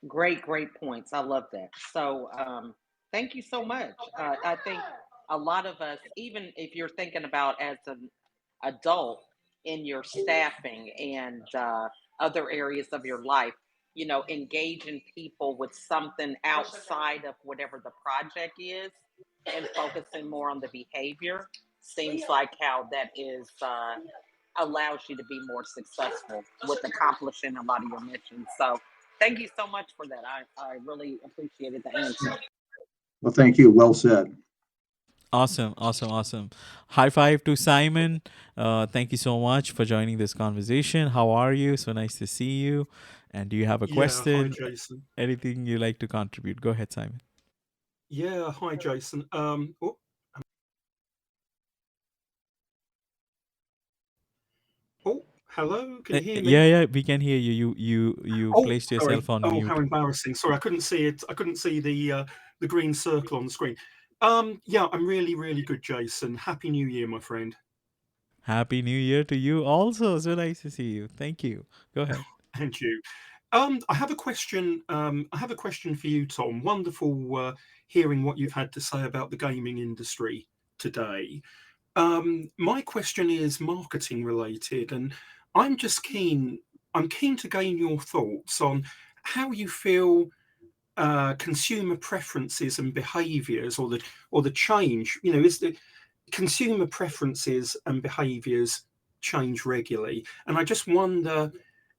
Great points. I love that. So thank you so much. I think a lot of us, even if you're thinking about as an adult in your staffing and other areas of your life, engaging people with something outside of whatever the project is and focusing more on the behavior seems like how that is allows you to be more successful with accomplishing a lot of your missions. So thank you so much for that. I really appreciated the answer. Well, thank you. Well said. Awesome. High five to Simon. Thank you so much for joining this conversation. How are you? So nice to see you. And do you have a question? Hi, Jason. Anything you like to contribute? Go ahead, Simon. Yeah, hi, Jason. Hello, can you hear me? Yeah, we can hear you. You placed yourself on mute. How embarrassing! Sorry, I couldn't see it. I couldn't see the green circle on the screen. Yeah, I'm really good, Jason. Happy New Year, my friend. Happy New Year to you also. So nice to see you. Thank you. Go ahead. And you. I have a question. For you, Tom. Wonderful hearing what you've had to say about the gaming industry today. My question is marketing related, and I'm just keen to gain your thoughts on how you feel consumer preferences and behaviours, or the change? Is the consumer preferences and behaviours change regularly? And I just wonder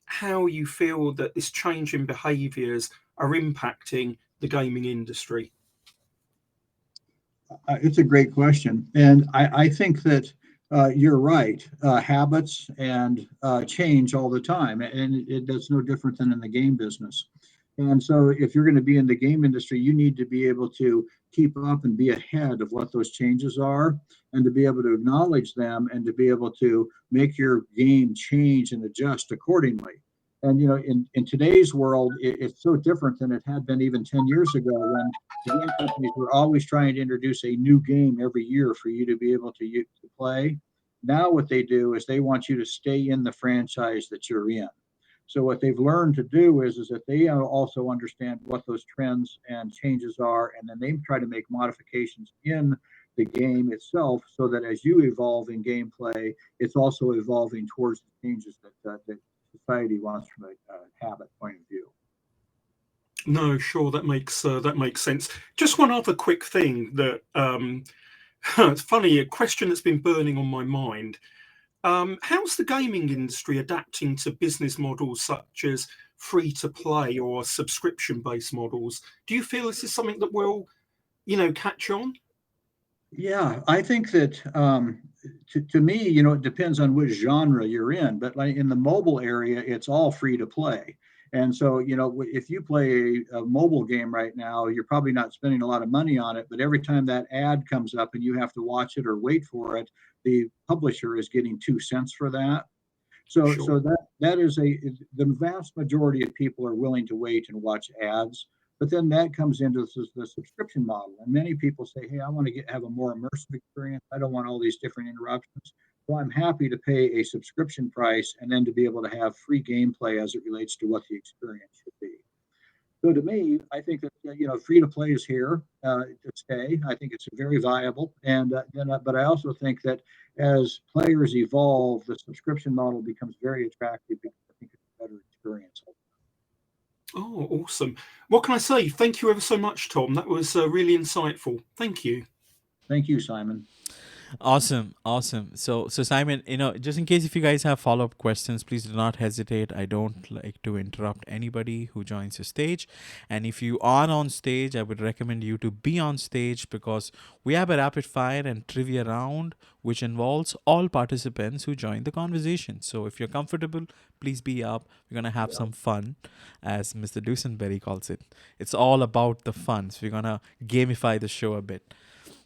how you feel that this change in behaviours are impacting the gaming industry. It's a great question. And I think that you're right. Habits and change all the time. And that's no different than in the game business. And so if you're going to be in the game industry, you need to be able to keep up and be ahead of what those changes are, and to be able to acknowledge them, and to be able to make your game change and adjust accordingly. And, in today's world, it's so different than it had been even 10 years ago, when the game companies were always trying to introduce a new game every year for you to be able to play. Now what they do is they want you to stay in the franchise that you're in. So what they've learned to do is that they also understand what those trends and changes are, and then they try to make modifications in the game itself, so that as you evolve in gameplay, it's also evolving towards the changes that society wants from a habit point of view. No, sure, that makes sense. Just one other quick thing that it's funny, a question that's been burning on my mind. How's the gaming industry adapting to business models such as free-to-play or subscription-based models? Do you feel this is something that will, catch on? Yeah, I think that to me, it depends on which genre you're in. But like in the mobile area, it's all free to play. And so, if you play a mobile game right now, you're probably not spending a lot of money on it. But every time that ad comes up and you have to watch it or wait for it, the publisher is getting 2 cents for that. So, Sure. so that is the vast majority of people are willing to wait and watch ads. But then that comes into the subscription model. And many people say, hey, I want to have a more immersive experience. I don't want all these different interruptions. So I'm happy to pay a subscription price, and then to be able to have free gameplay as it relates to what the experience should be. So to me, I think that free to play is here to stay. I think it's very viable, but I also think that as players evolve, the subscription model becomes very attractive, because I think it's a better experience. Oh, awesome. What can I say? Thank you ever so much, Tom. That was really insightful. Thank you. Thank you, Simon. Awesome. So Simon, just in case if you guys have follow-up questions, please do not hesitate. I don't like to interrupt anybody who joins the stage. And if you are on stage, I would recommend you to be on stage, because we have a rapid fire and trivia round which involves all participants who join the conversation. So if you're comfortable, please be up. We're going to have some fun, as Mr. Dusenberry calls it. It's all about the fun. So we're going to gamify the show a bit.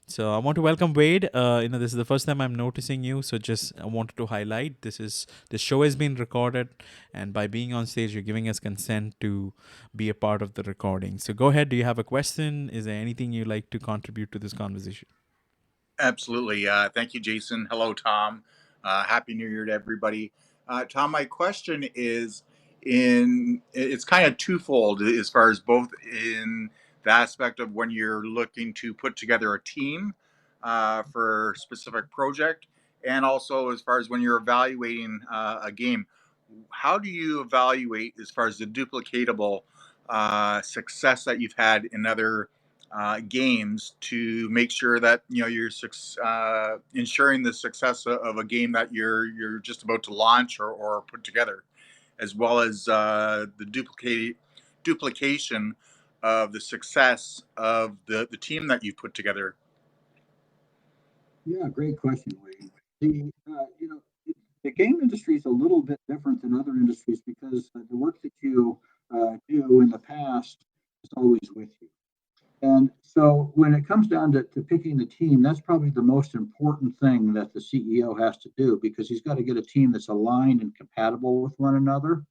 So I want to welcome Wade. This is the first time I'm noticing you. So I wanted to highlight, this show has been recorded, and by being on stage, you're giving us consent to be a part of the recording. So go ahead. Do you have a question? Is there anything you'd like to contribute to this conversation? Absolutely. Thank you, Jason. Hello, Tom. Happy New Year to everybody. Tom, my question is it's kind of twofold, as far as both in the aspect of when you're looking to put together a team for a specific project, and also as far as when you're evaluating a game. How do you evaluate, as far as the duplicatable success that you've had in other games, to make sure that you're ensuring the success of a game that you're just about to launch or put together, as well as the duplication of the success of the team that you've put together? Yeah, great question, Wade. The game industry is a little bit different than other industries, because the work that you do in the past is always with you. And so when it comes down to picking the team, that's probably the most important thing that the CEO has to do, because he's got to get a team that's aligned and compatible with one another.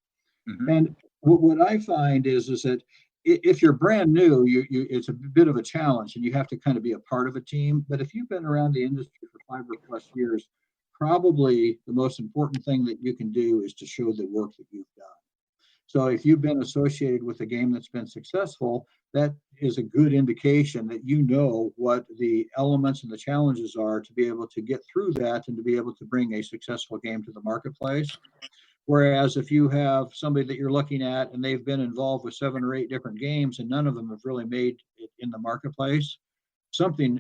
Mm-hmm. And what I find is that if you're brand new, it's a bit of a challenge, and you have to kind of be a part of a team. But if you've been around the industry for 5 or plus years, probably the most important thing that you can do is to show the work that you've done. So if you've been associated with a game that's been successful, that is a good indication that you know what the elements and the challenges are to be able to get through that, and to be able to bring a successful game to the marketplace. Whereas if you have somebody that you're looking at and they've been involved with 7 or 8 different games and none of them have really made it in the marketplace, something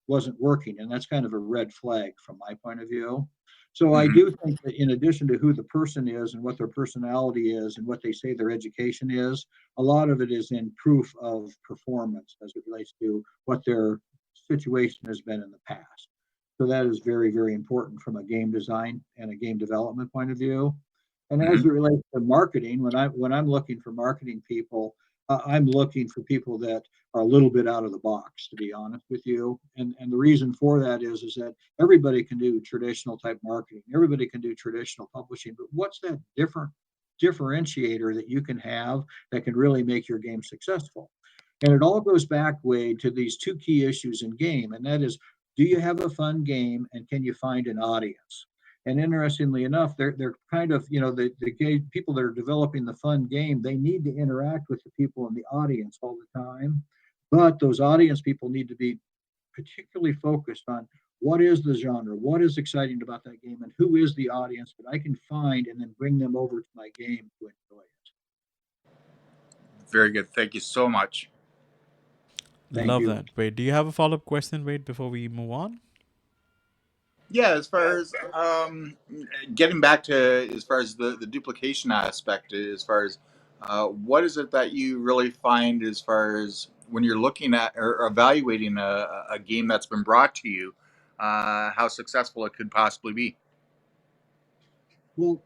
wasn't working. And that's kind of a red flag from my point of view. So I do think that in addition to who the person is and what their personality is and what they say their education is, a lot of it is in proof of performance as it relates to what their situation has been in the past. So that is very, very important from a game design and a game development point of view. And as it relates to marketing, when I'm looking for marketing people, I'm looking for people that are a little bit out of the box, to be honest with you. And the reason for that is that everybody can do traditional type marketing, everybody can do traditional publishing, but what's that differentiator that you can have that can really make your game successful? And it all goes back, Wade, to these 2 key issues in game, and that is, do you have a fun game and can you find an audience? And interestingly enough, they're kind of, the people that are developing the fun game, they need to interact with the people in the audience all the time. But those audience people need to be particularly focused on what is the genre, what is exciting about that game, and who is the audience that I can find and then bring them over to my game to enjoy it. Very good. Thank you so much. Love that. Wade, do you have a follow-up question, Wade, before we move on? Yeah, as far as getting back to as far as the duplication aspect, as far as what is it that you really find as far as when you're looking at or evaluating a game that's been brought to you, how successful it could possibly be? Well,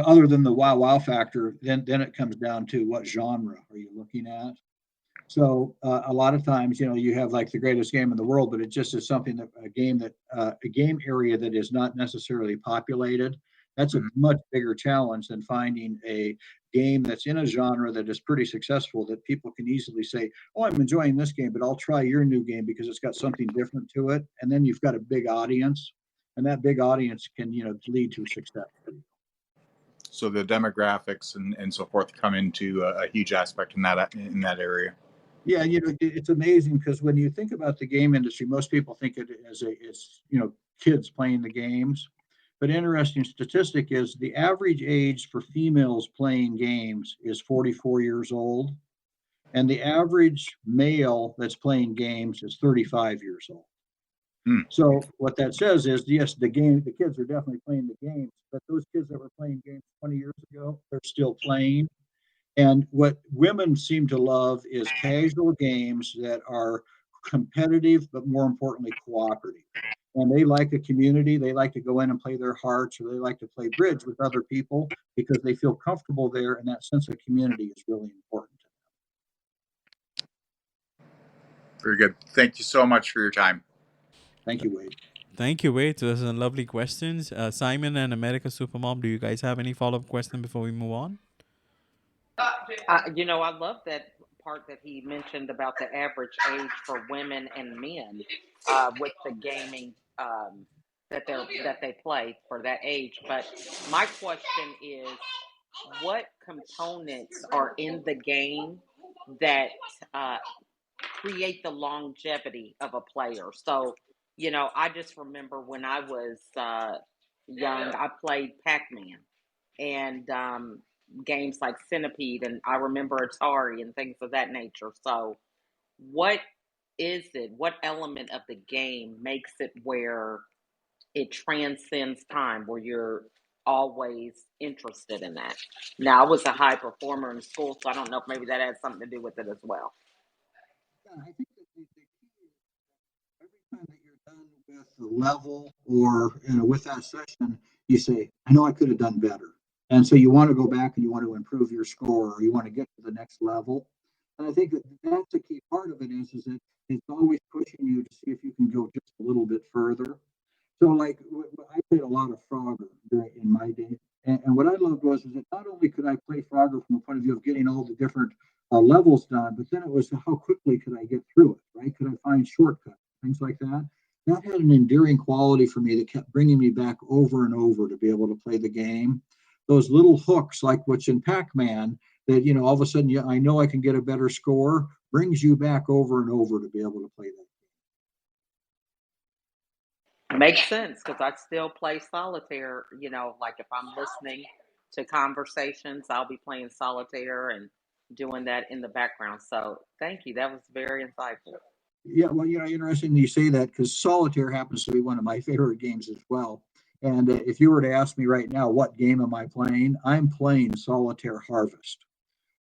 other than the wow factor, then it comes down to what genre are you looking at. So a lot of times, you have like the greatest game in the world, but it just is something that a game area that is not necessarily populated. That's a much bigger challenge than finding a game that's in a genre that is pretty successful that people can easily say, oh, I'm enjoying this game, but I'll try your new game because it's got something different to it. And then you've got a big audience, and that big audience can, lead to success. So the demographics and so forth come into a huge aspect in that area. Yeah, it's amazing because when you think about the game industry, most people think it as kids playing the games. But interesting statistic is the average age for females playing games is 44 years old, and the average male that's playing games is 35 years old. So what that says is, yes, the kids are definitely playing the games, but those kids that were playing games 20 years ago, they're still playing. And what women seem to love is casual games that are competitive, but more importantly, cooperative. And they like a community. They like to go in and play their hearts, or they like to play bridge with other people because they feel comfortable there. And that sense of community is really important to them. Very good. Thank you so much for your time. Thank you, Wade. Thank you, Wade. Those are lovely questions. Simon and America Supermom, do you guys have any follow-up question before we move on? I love that part that he mentioned about the average age for women and men with the gaming that they play for that age. But my question is, what components are in the game that create the longevity of a player? So, I just remember when I was young, I played Pac-Man and games like Centipede, and I remember Atari and things of that nature. So what element of the game makes it where it transcends time, where you're always interested in that? Now, I was a high performer in school, so I don't know if maybe that has something to do with it as well. Yeah, I think that the key is every time that you're done with the level or with that session, you say, I know I could have done better. And so you want to go back and you want to improve your score, or you want to get to the next level. And I think that that's a key part of it is that it's always pushing you to see if you can go just a little bit further. So like I played a lot of Frogger in my day. And what I loved was that not only could I play Frogger from the point of view of getting all the different levels done, but then it was how quickly could I get through it, right? Could I find shortcuts, things like that? That had an endearing quality for me that kept bringing me back over and over to be able to play the game. Those little hooks, like what's in Pac-Man, that, all of a sudden, I know I can get a better score, brings you back over and over to be able to play that game. Makes sense, because I still play solitaire, like if I'm listening to conversations. I'll be playing solitaire and doing that in the background. So thank you. That was very insightful. Yeah, well, interesting you say that, because solitaire happens to be one of my favorite games as well. And if you were to ask me right now, what game am I playing? I'm playing Solitaire Harvest.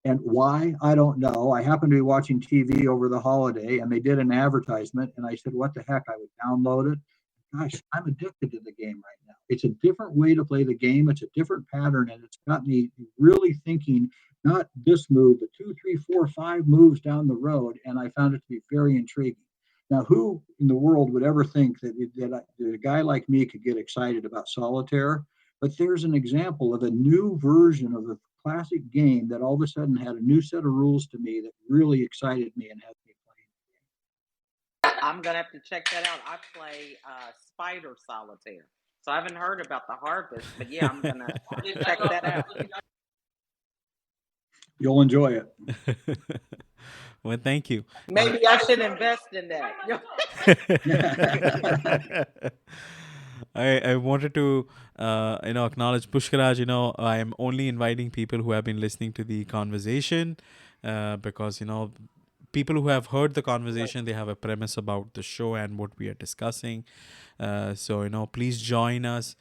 And why? I don't know. I happened to be watching TV over the holiday, and they did an advertisement, and I said, what the heck? I would download it. Gosh, I'm addicted to the game right now. It's a different way to play the game. It's a different pattern, and it's got me really thinking, not this move, but 2, 3, 4, 5 moves down the road, and I found it to be very intriguing. Now, who in the world would ever think that a guy like me could get excited about solitaire? But there's an example of a new version of a classic game that all of a sudden had a new set of rules to me that really excited me and had me playing. I'm going to have to check that out. I play Spider Solitaire. So I haven't heard about the Harvest, but yeah, I'm going to check that out. You'll enjoy it. Well, thank you. Maybe I should invest in that. I wanted to acknowledge Pushkaraj. I am only inviting people who have been listening to the conversation because people who have heard the conversation, they have a premise about the show and what we are discussing. So please join us.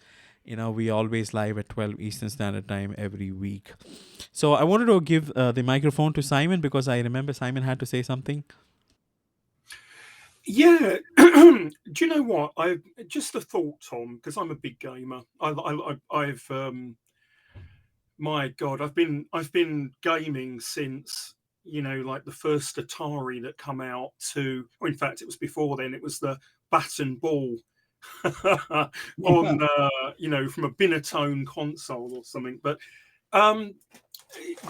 We always live at 12 Eastern Standard Time every week. So I wanted to give the microphone to Simon, because I remember Simon had to say something. Yeah, do you know what? I've just a thought, Tom, because I'm a big gamer. I've my God, I've been gaming since like the first Atari that come out or in fact it was before then. It was the bat and ball on from a Binatone console or something. But do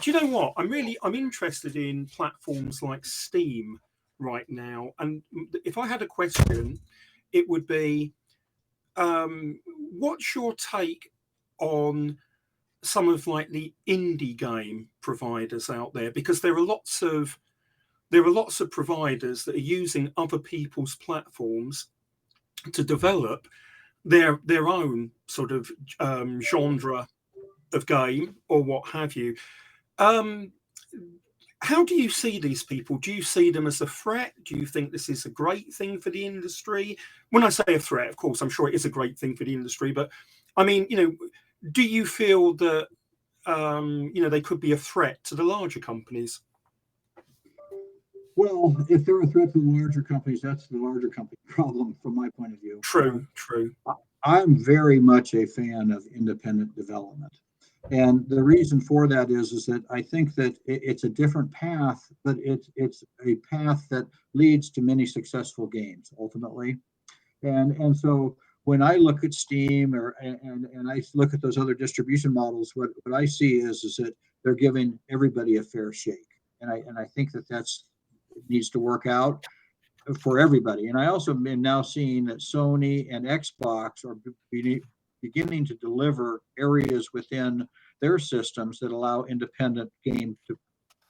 you know what? I'm interested in platforms like Steam right now, and if I had a question, it would be, what's your take on some of like the indie game providers out there? Because there are lots of providers that are using other people's platforms to develop their own sort of genre of game or what have you. How do you see these people? Do you see them as a threat? Do you think this is a great thing for the industry? When I say a threat, of course, I'm sure it is a great thing for the industry, but I mean, do you feel that they could be a threat to the larger companies? Well, if they're a threat to the larger companies, that's the larger company problem from my point of view. True. I'm very much a fan of independent development. And the reason for that is that I think that it's a different path, but it's a path that leads to many successful games ultimately. And so when I look at Steam and I look at those other distribution models, what I see is that they're giving everybody a fair shake. And I think that needs to work out for everybody. And I also am now seeing that Sony and Xbox are beginning to deliver areas within their systems that allow independent game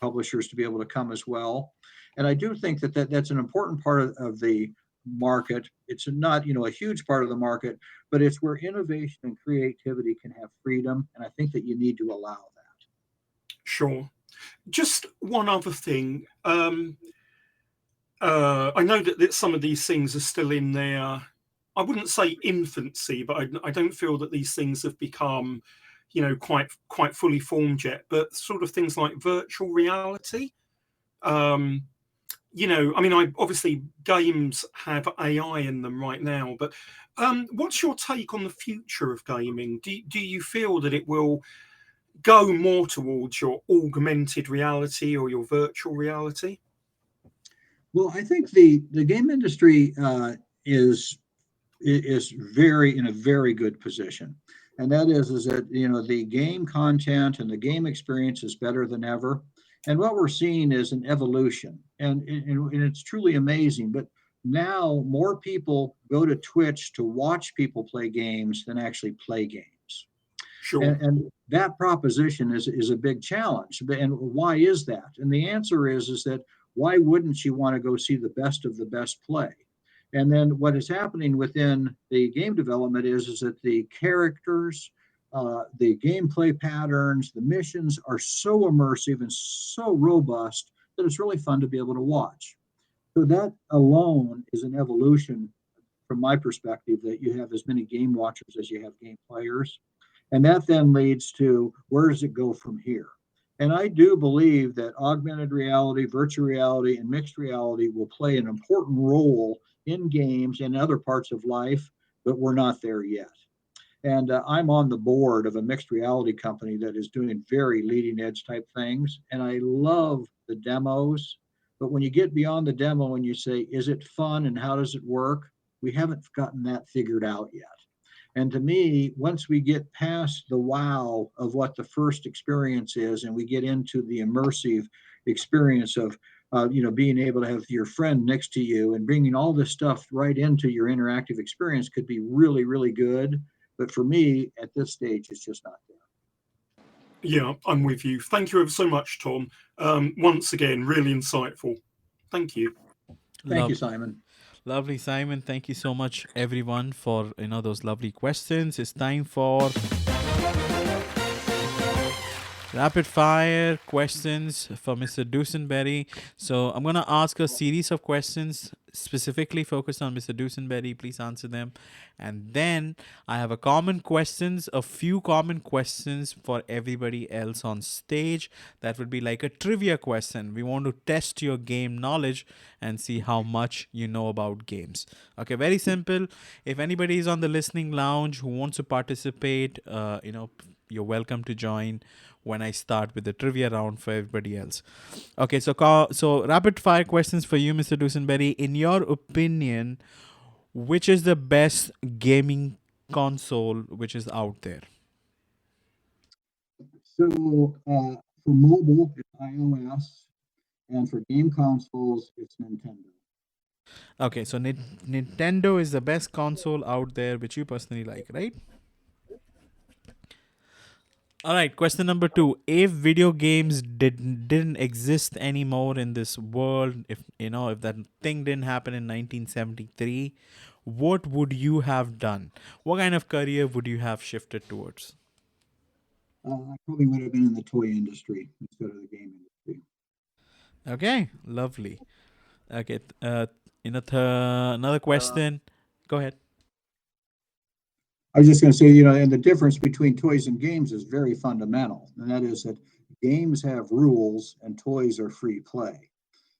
publishers to be able to come as well. And I do think that that's an important part of the market. It's not, a huge part of the market, but it's where innovation and creativity can have freedom. And I think that you need to allow that. Sure. Just one other thing. I know that some of these things are still in their, I wouldn't say infancy, but I don't feel that these things have become, quite fully formed yet. But sort of things like virtual reality. Obviously games have AI in them right now, but what's your take on the future of gaming? Do you feel that it will go more towards your augmented reality or your virtual reality? Well, I think the game industry is in a very good position, and that is that the game content and the game experience is better than ever, and what we're seeing is an evolution, and it's truly amazing. But now more people go to Twitch to watch people play games than actually play games. Sure. And that proposition is a big challenge. And why is that? And the answer is that why wouldn't you want to go see the best of the best play? And then what is happening within the game development is that the characters, the gameplay patterns, the missions are so immersive and so robust that it's really fun to be able to watch. So that alone is an evolution from my perspective, that you have as many game watchers as you have game players. And that then leads to, where does it go from here? And I do believe that augmented reality, virtual reality, and mixed reality will play an important role in games and other parts of life, but we're not there yet. And I'm on the board of a mixed reality company that is doing very leading edge type things. And I love the demos. But when you get beyond the demo and you say, is it fun and how does it work? We haven't gotten that figured out yet. And to me, once we get past the wow of what the first experience is, and we get into the immersive experience of, being able to have your friend next to you and bringing all this stuff right into your interactive experience could be really, really good. But for me, at this stage, it's just not there. Yeah, I'm with you. Thank you ever so much, Tom. Once again, really insightful. Thank you. Thank you, Simon. Lovely, Simon. Thank you so much, everyone, for those lovely questions. It's time for rapid fire questions for Mr. Dusenberry. So I'm going to ask a series of questions specifically focused on Mr. Dusenberry. Please answer them. And then I have a few common questions for everybody else on stage. That would be like a trivia question. We want to test your game knowledge and see how much you know about games. Okay, very simple. If anybody is on the listening lounge who wants to participate, you're welcome to join when I start with the trivia round for everybody else. Okay, so rapid fire questions for you, Mr. Dusenberry. In your opinion, which is the best gaming console which is out there? So for mobile, it's iOS, and for game consoles, it's Nintendo. Okay, so Nintendo is the best console out there which you personally like, right? All right, question number 2. If video games didn't exist anymore in this world, if that thing didn't happen in 1973, what would you have done? What kind of career would you have shifted towards? I probably would have been in the toy industry instead of the game industry. Okay, lovely. Okay, another question. Go ahead. I was just going to say, and the difference between toys and games is very fundamental. And that is that games have rules and toys are free play.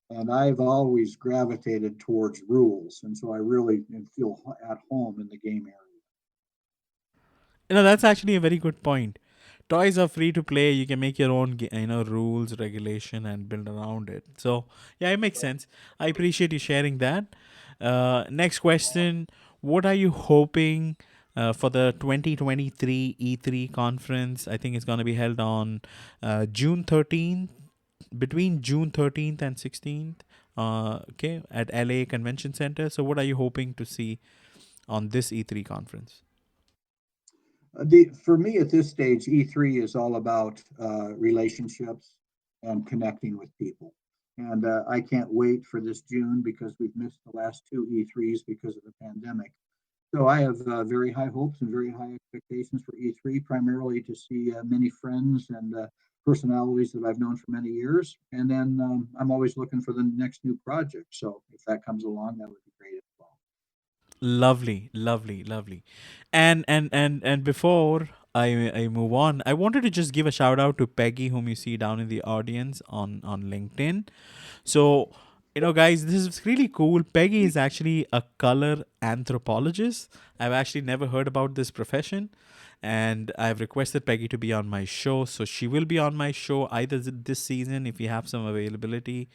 And I've always gravitated towards rules. And so I really feel at home in the game area. That's actually a very good point. Toys are free to play. You can make your own, rules, regulation, and build around it. So, yeah, it makes sense. I appreciate you sharing that. Next question. What are you hoping for the 2023 E3 conference? I think it's going to be held on June 13th, between June 13th and 16th, at LA Convention Center. So what are you hoping to see on this E3 conference? For me at this stage, E3 is all about relationships and connecting with people. And I can't wait for this June because we've missed the last 2 E3s because of the pandemic. So I have very high hopes and very high expectations for E3, primarily to see many friends and personalities that I've known for many years. And then I'm always looking for the next new project. So if that comes along, that would be great as well. Lovely. And before I move on, I wanted to just give a shout out to Peggy, whom you see down in the audience on LinkedIn. So, guys, this is really cool. Peggy is actually a color anthropologist. I've actually never heard about this profession, and I've requested Peggy to be on my show. So she will be on my show either this season if you have some availability,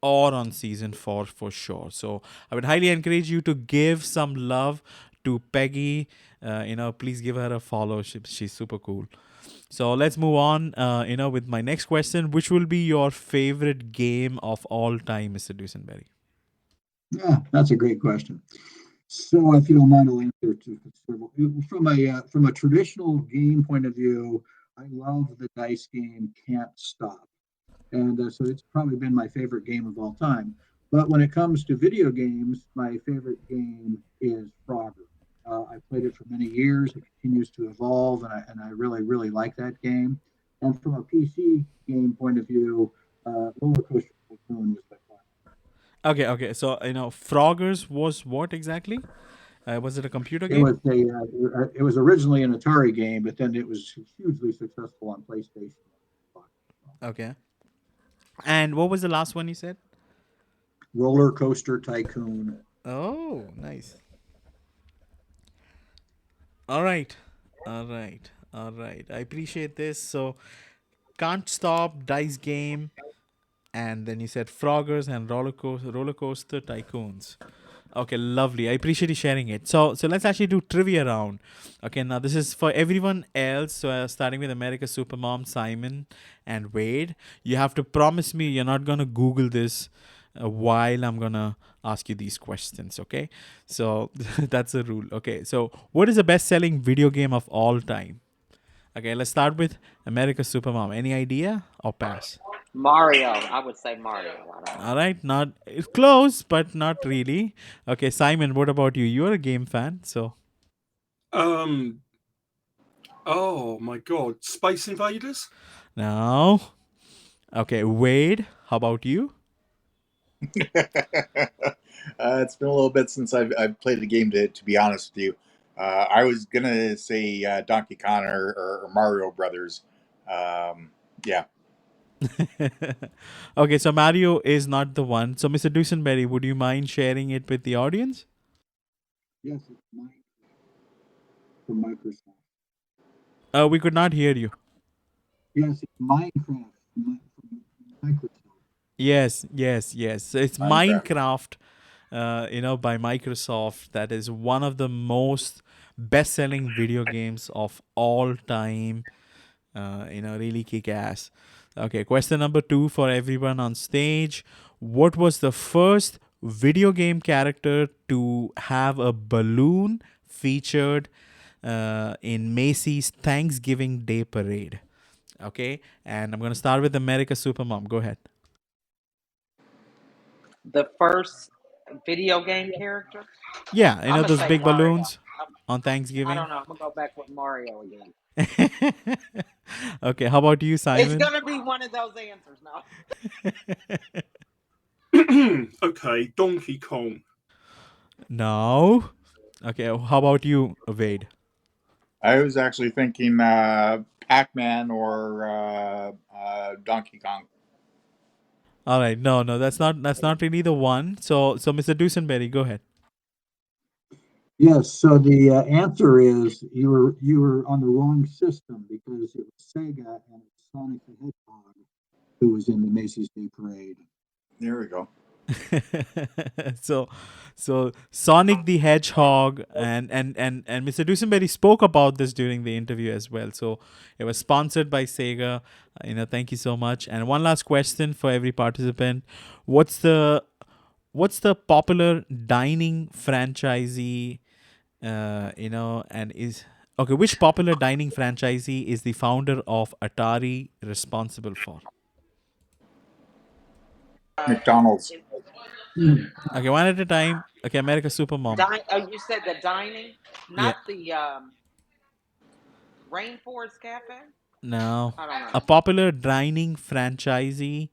or on season 4 for sure. So I would highly encourage you to give some love to Peggy. Please give her a follow. She's super cool. So let's move on, with my next question. Which will be your favorite game of all time, Mr. Dusenberry? Yeah, that's a great question. So if you don't mind, I'll answer from a traditional game point of view. I love the dice game Can't Stop. And so it's probably been my favorite game of all time. But when it comes to video games, my favorite game is Frogger. I played it for many years. It continues to evolve, and I really, really like that game. And from a PC game point of view, Roller Coaster Tycoon was by far. Okay. So Froggers was what exactly? Was it a computer It game? was it was originally an Atari game, but then it was hugely successful on PlayStation. Okay. And what was the last one you said? Roller Coaster Tycoon. Oh, nice. All right. I appreciate this. So, Can't Stop, Dice Game, and then you said Froggers and Roller Coaster Tycoons. Okay, lovely. I appreciate you sharing it. So let's actually do trivia round. Okay, now this is for everyone else. So starting with America's Supermom, Simon, and Wade. You have to promise me you're not gonna Google this while I'm gonna ask you these questions. Okay, so that's a rule. Okay, so what is the best-selling video game of all time? Okay, let's start with America's Supermom. Any idea or pass? Mario. I would say Mario. I don't know. All right, not it's close, but not really. Okay, Simon, what about you? You're a game fan, so Oh my God, Space Invaders. no. Okay, Wade, how about you? It's been a little bit since I've played the game, to be honest with you. I was going to say Donkey Kong or Mario Brothers. Yeah. Okay, so Mario is not the one. So, Mr. Dusenberry, would you mind sharing it with the audience? Yes, it's Minecraft from Microsoft. We could not hear you. Yes, it's Minecraft from Microsoft. Yes. So it's Minecraft. Minecraft, by Microsoft. That is one of the most best-selling video games of all time. Really kick ass. Okay, question number 2 for everyone on stage. What was the first video game character to have a balloon featured in Macy's Thanksgiving Day Parade? Okay, and I'm going to start with America's Supermom. Go ahead. The first video game character. Yeah, I'm gonna those say big Mario. balloons on I Thanksgiving. don't know. I'm gonna go back with Mario again. Okay, how about you, It's Simon? gonna be one of those answers. No. Okay, Donkey Kong. No. Okay, how about you, Wade? I was actually thinking Pac-Man or Donkey Kong. All right, no, that's not really the one. So Mr. Dusenberry, go ahead. Yes, so the answer is you were on the wrong system because it was Sega and it's Sonic the Hedgehog who was in the Macy's Day Parade. There we go. so Sonic the Hedgehog and Mr. Dusenberry spoke about this during the interview as well. So it was sponsored by Sega. Thank you so much. And one last question for every participant: What's the popular dining franchisee? Which popular dining franchisee is the founder of Atari responsible for? McDonald's. Okay, one at a time. Okay, America's Supermom. You said the dining, not the Rainforest Cafe? No. I don't know. A popular dining franchisee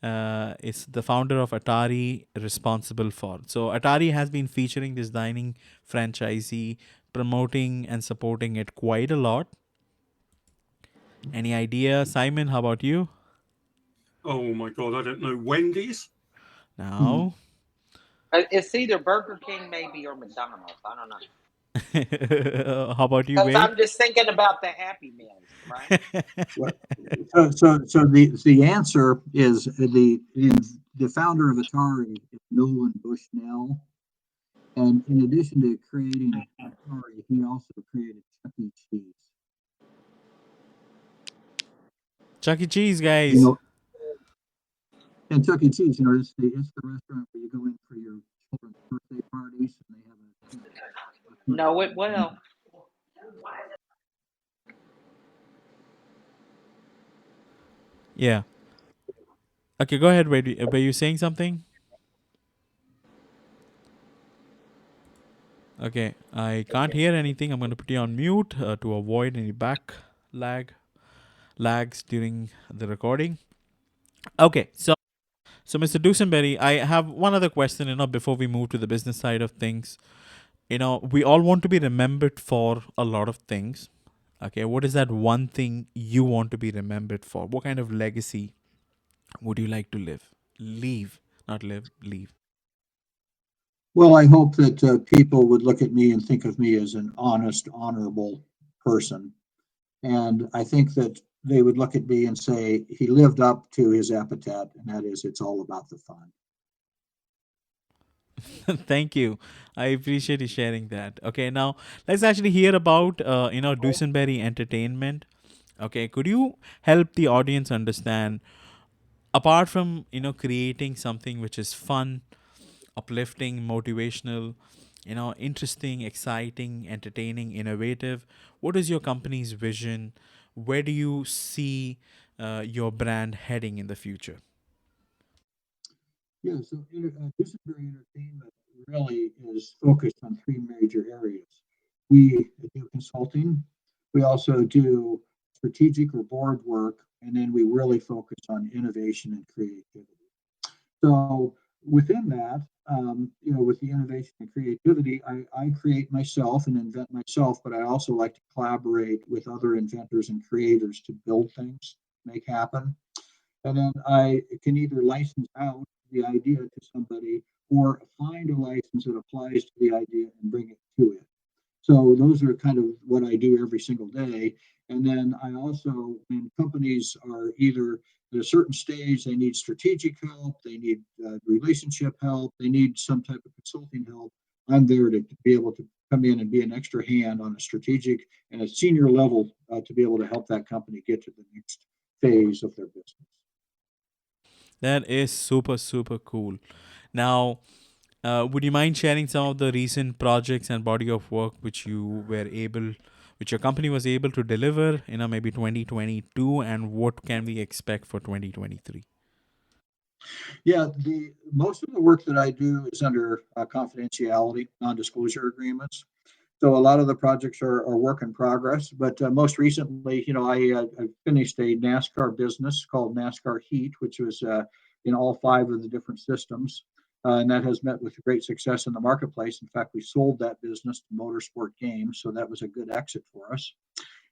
is the founder of Atari responsible for. So Atari has been featuring this dining franchisee, promoting and supporting it quite a lot. Any idea, Simon? How about you? Oh my God, I don't know. Wendy's? No. It's either Burger King, maybe, or McDonald's. I don't know. How about you, Because Wade? I'm just thinking about the Happy Meals, right? So the answer is the founder of Atari is Nolan Bushnell, and in addition to creating Atari, he also created Chuck E. Cheese. Chuck E. Cheese, guys. And Chuck E. Cheese, it's the restaurant where you go in for your children's birthday parties, and they have Know it well. Yeah. Okay, go ahead, Wade. Were you saying something? Okay, I can't hear anything. I'm going to put you on mute to avoid any back lags during the recording. Okay, so Mr. Dusenberry, I have one other question, before we move to the business side of things. We all want to be remembered for a lot of things. Okay, what is that one thing you want to be remembered for? What kind of legacy would you like to leave, not live, leave? Well, I hope that people would look at me and think of me as an honest, honorable person. And I think that they would look at me and say, he lived up to his epithet, and that is, it's all about the fun. Thank you. I appreciate you sharing that. Okay, now let's actually hear about Dusenberry Entertainment. Okay, could you help the audience understand, apart from creating something which is fun, uplifting, motivational, interesting, exciting, entertaining, innovative, what is your company's vision? Where do you see your brand heading in the future? Yeah, so Dusenberry Entertainment really is focused on three major areas. We do consulting, we also do strategic or board work, and then we really focus on innovation and creativity. So within that, with the innovation and creativity, I create myself and invent myself, but I also like to collaborate with other inventors and creators to build things, make happen. And then I can either license out the idea to somebody or find a license that applies to the idea and bring it to it. So those are kind of what I do every single day. And then I also, when companies are either at a certain stage, they need strategic help, they need relationship help, they need some type of consulting help, I'm there to be able to come in and be an extra hand on a strategic and a senior level to be able to help that company get to the next phase of their business. That is super, super cool. Now, would you mind sharing some of the recent projects and body of work which your company was able to deliver, maybe 2022, and what can we expect for 2023? Yeah, the most of the work that I do is under confidentiality, non-disclosure agreements. So a lot of the projects are work in progress. But most recently, I finished a NASCAR business called NASCAR Heat, which was in all five of the different systems. And that has met with great success in the marketplace. In fact, we sold that business to Motorsport Games, so that was a good exit for us.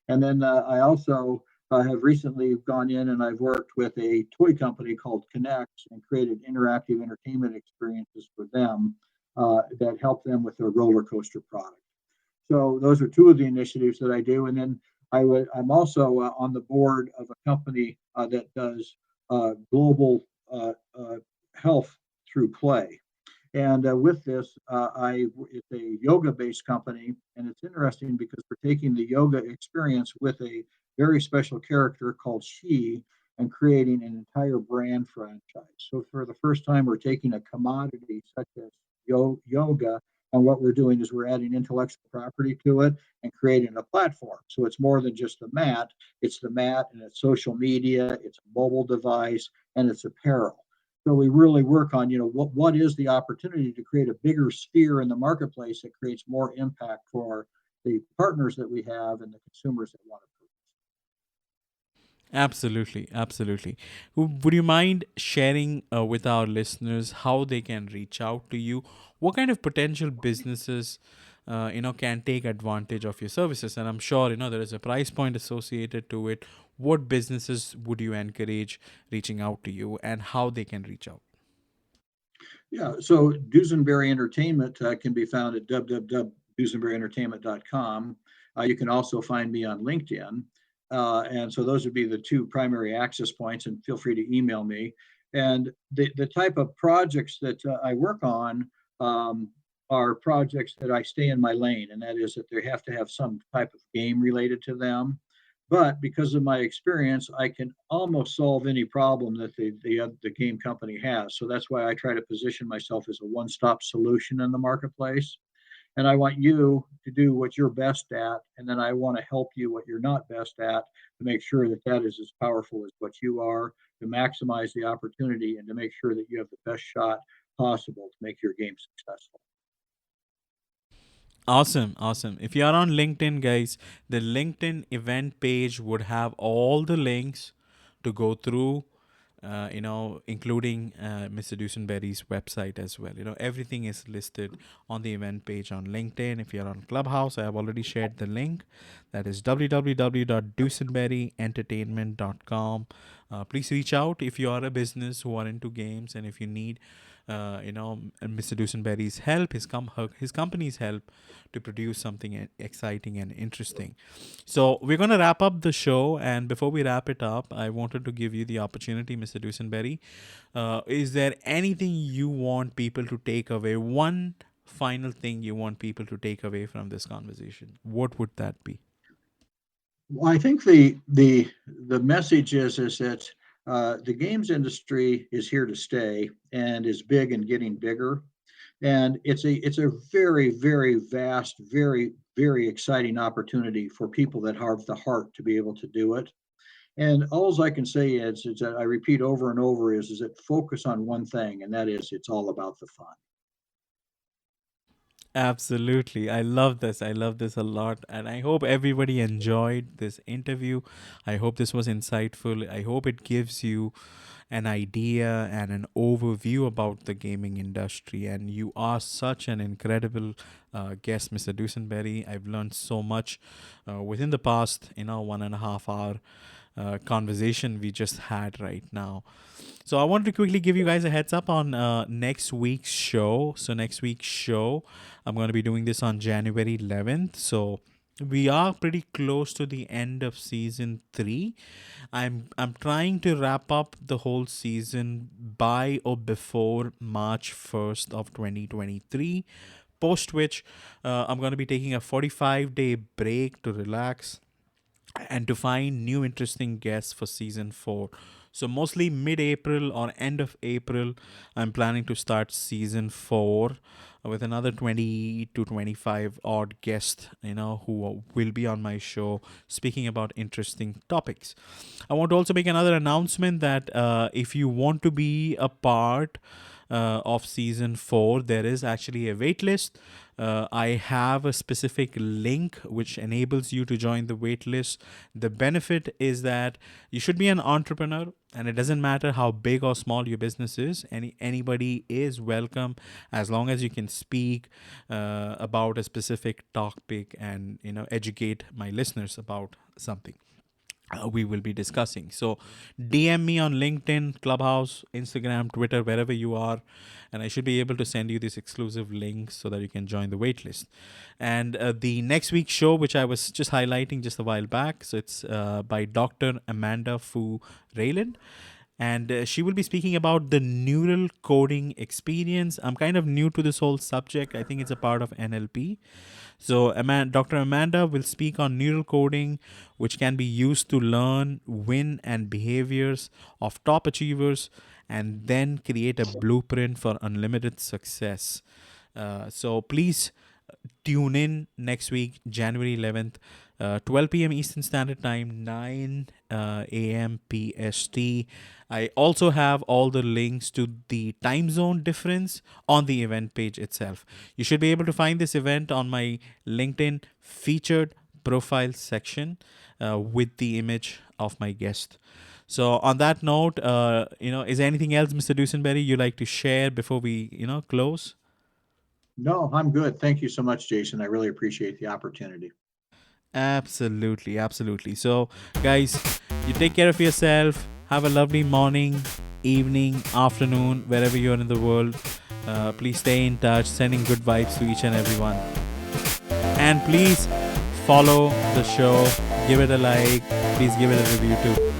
And then I also have recently gone in and I've worked with a toy company called Connect and created interactive entertainment experiences for them that help them with their roller coaster product. So those are two of the initiatives that I do. And then I'm also on the board of a company that does global health through play. And with this, it's a yoga-based company, and it's interesting because we're taking the yoga experience with a very special character called She and creating an entire brand franchise. So for the first time, we're taking a commodity such as yoga, and what we're doing is we're adding intellectual property to it and creating a platform. So it's more than just a mat; it's the mat, and it's social media, it's a mobile device, and it's apparel. So we really work on, what is the opportunity to create a bigger sphere in the marketplace that creates more impact for the partners that we have and the consumers that want to purchase. Absolutely, absolutely. Would you mind sharing with our listeners how they can reach out to you? What kind of potential businesses, can take advantage of your services? And I'm sure, there is a price point associated to it. What businesses would you encourage reaching out to you, and how they can reach out? Yeah, so Dusenberry Entertainment can be found at www.dusenberryentertainment.com. You can also find me on LinkedIn. And so those would be the two primary access points, and feel free to email me. And the type of projects that I work on are projects that I stay in my lane, and that is that they have to have some type of game related to them. But because of my experience, I can almost solve any problem that the game company has. So that's why I try to position myself as a one-stop solution in the marketplace. And I want you to do what you're best at, and then I want to help you what you're not best at to make sure that that is as powerful as what you are, to maximize the opportunity and to make sure that you have the best shot possible to make your game successful. Awesome. If you are on LinkedIn, guys, the LinkedIn event page would have all the links to go through, including Mr. Dusenberry's website as well. Everything is listed on the event page on LinkedIn. If you're on Clubhouse, I have already shared the link. That is www.dusenberryentertainment.com. Please reach out if you are a business who are into games, and if you need Mr. Dusenberry's help, his company's help to produce something exciting and interesting. So we're going to wrap up the show, and before we wrap it up, I wanted to give you the opportunity, Mr. Dusenberry. Is there anything you want people to take away? One final thing you want people to take away from this conversation? What would that be? Well, I think the message is that the games industry is here to stay and is big and getting bigger, and it's a very, very vast, very, very exciting opportunity for people that have the heart to be able to do it. And all I can say is that I repeat over and over is that focus on one thing, and that is it's all about the fun. Absolutely. I love this. I love this a lot. And I hope everybody enjoyed this interview. I hope this was insightful. I hope it gives you an idea and an overview about the gaming industry. And you are such an incredible guest, Mr. Dusenberry. I've learned so much within the past, 1.5 hour conversation we just had right now. So I wanted to quickly give you guys a heads up on next week's show. So next week's show, I'm going to be doing this on January 11th. So we are pretty close to the end of season 3. I'm trying to wrap up the whole season by or before March 1st of 2023. Post which I'm going to be taking a 45-day break to relax and to find new interesting guests for season 4. So mostly mid-April or end of April, I'm planning to start season 4 with another 20 to 25 odd guests, who will be on my show speaking about interesting topics. I want to also make another announcement that if you want to be a part of season 4, there is actually a wait list. I have a specific link which enables you to join the wait list. The benefit is that you should be an entrepreneur, and it doesn't matter how big or small your business is. Anybody is welcome as long as you can speak about a specific topic and educate my listeners about something we will be discussing. So DM me on LinkedIn, Clubhouse, Instagram, Twitter, wherever you are, and I should be able to send you this exclusive link so that you can join the waitlist. And the next week's show, which I was just highlighting just a while back, so it's by Dr. Amanda Fu Rayland. And she will be speaking about the neural coding experience. I'm kind of new to this whole subject. I think it's a part of NLP. So Dr. Amanda will speak on neural coding, which can be used to learn win and behaviors of top achievers and then create a blueprint for unlimited success. So please tune in next week, January 11th, 12 p.m. Eastern Standard Time, 9 a.m. PST. I also have all the links to the time zone difference on the event page itself. You should be able to find this event on my LinkedIn featured profile section with the image of my guest. So on that note, is there anything else, Mr. Dusenberry, you'd like to share before we, close? No, I'm good. Thank you so much, Jason. I really appreciate the opportunity. Absolutely. So, guys, you take care of yourself. Have a lovely morning, evening, afternoon, wherever you're in the world. Please stay in touch, sending good vibes to each and everyone. And please follow the show. Give it a like. Please give it a review too.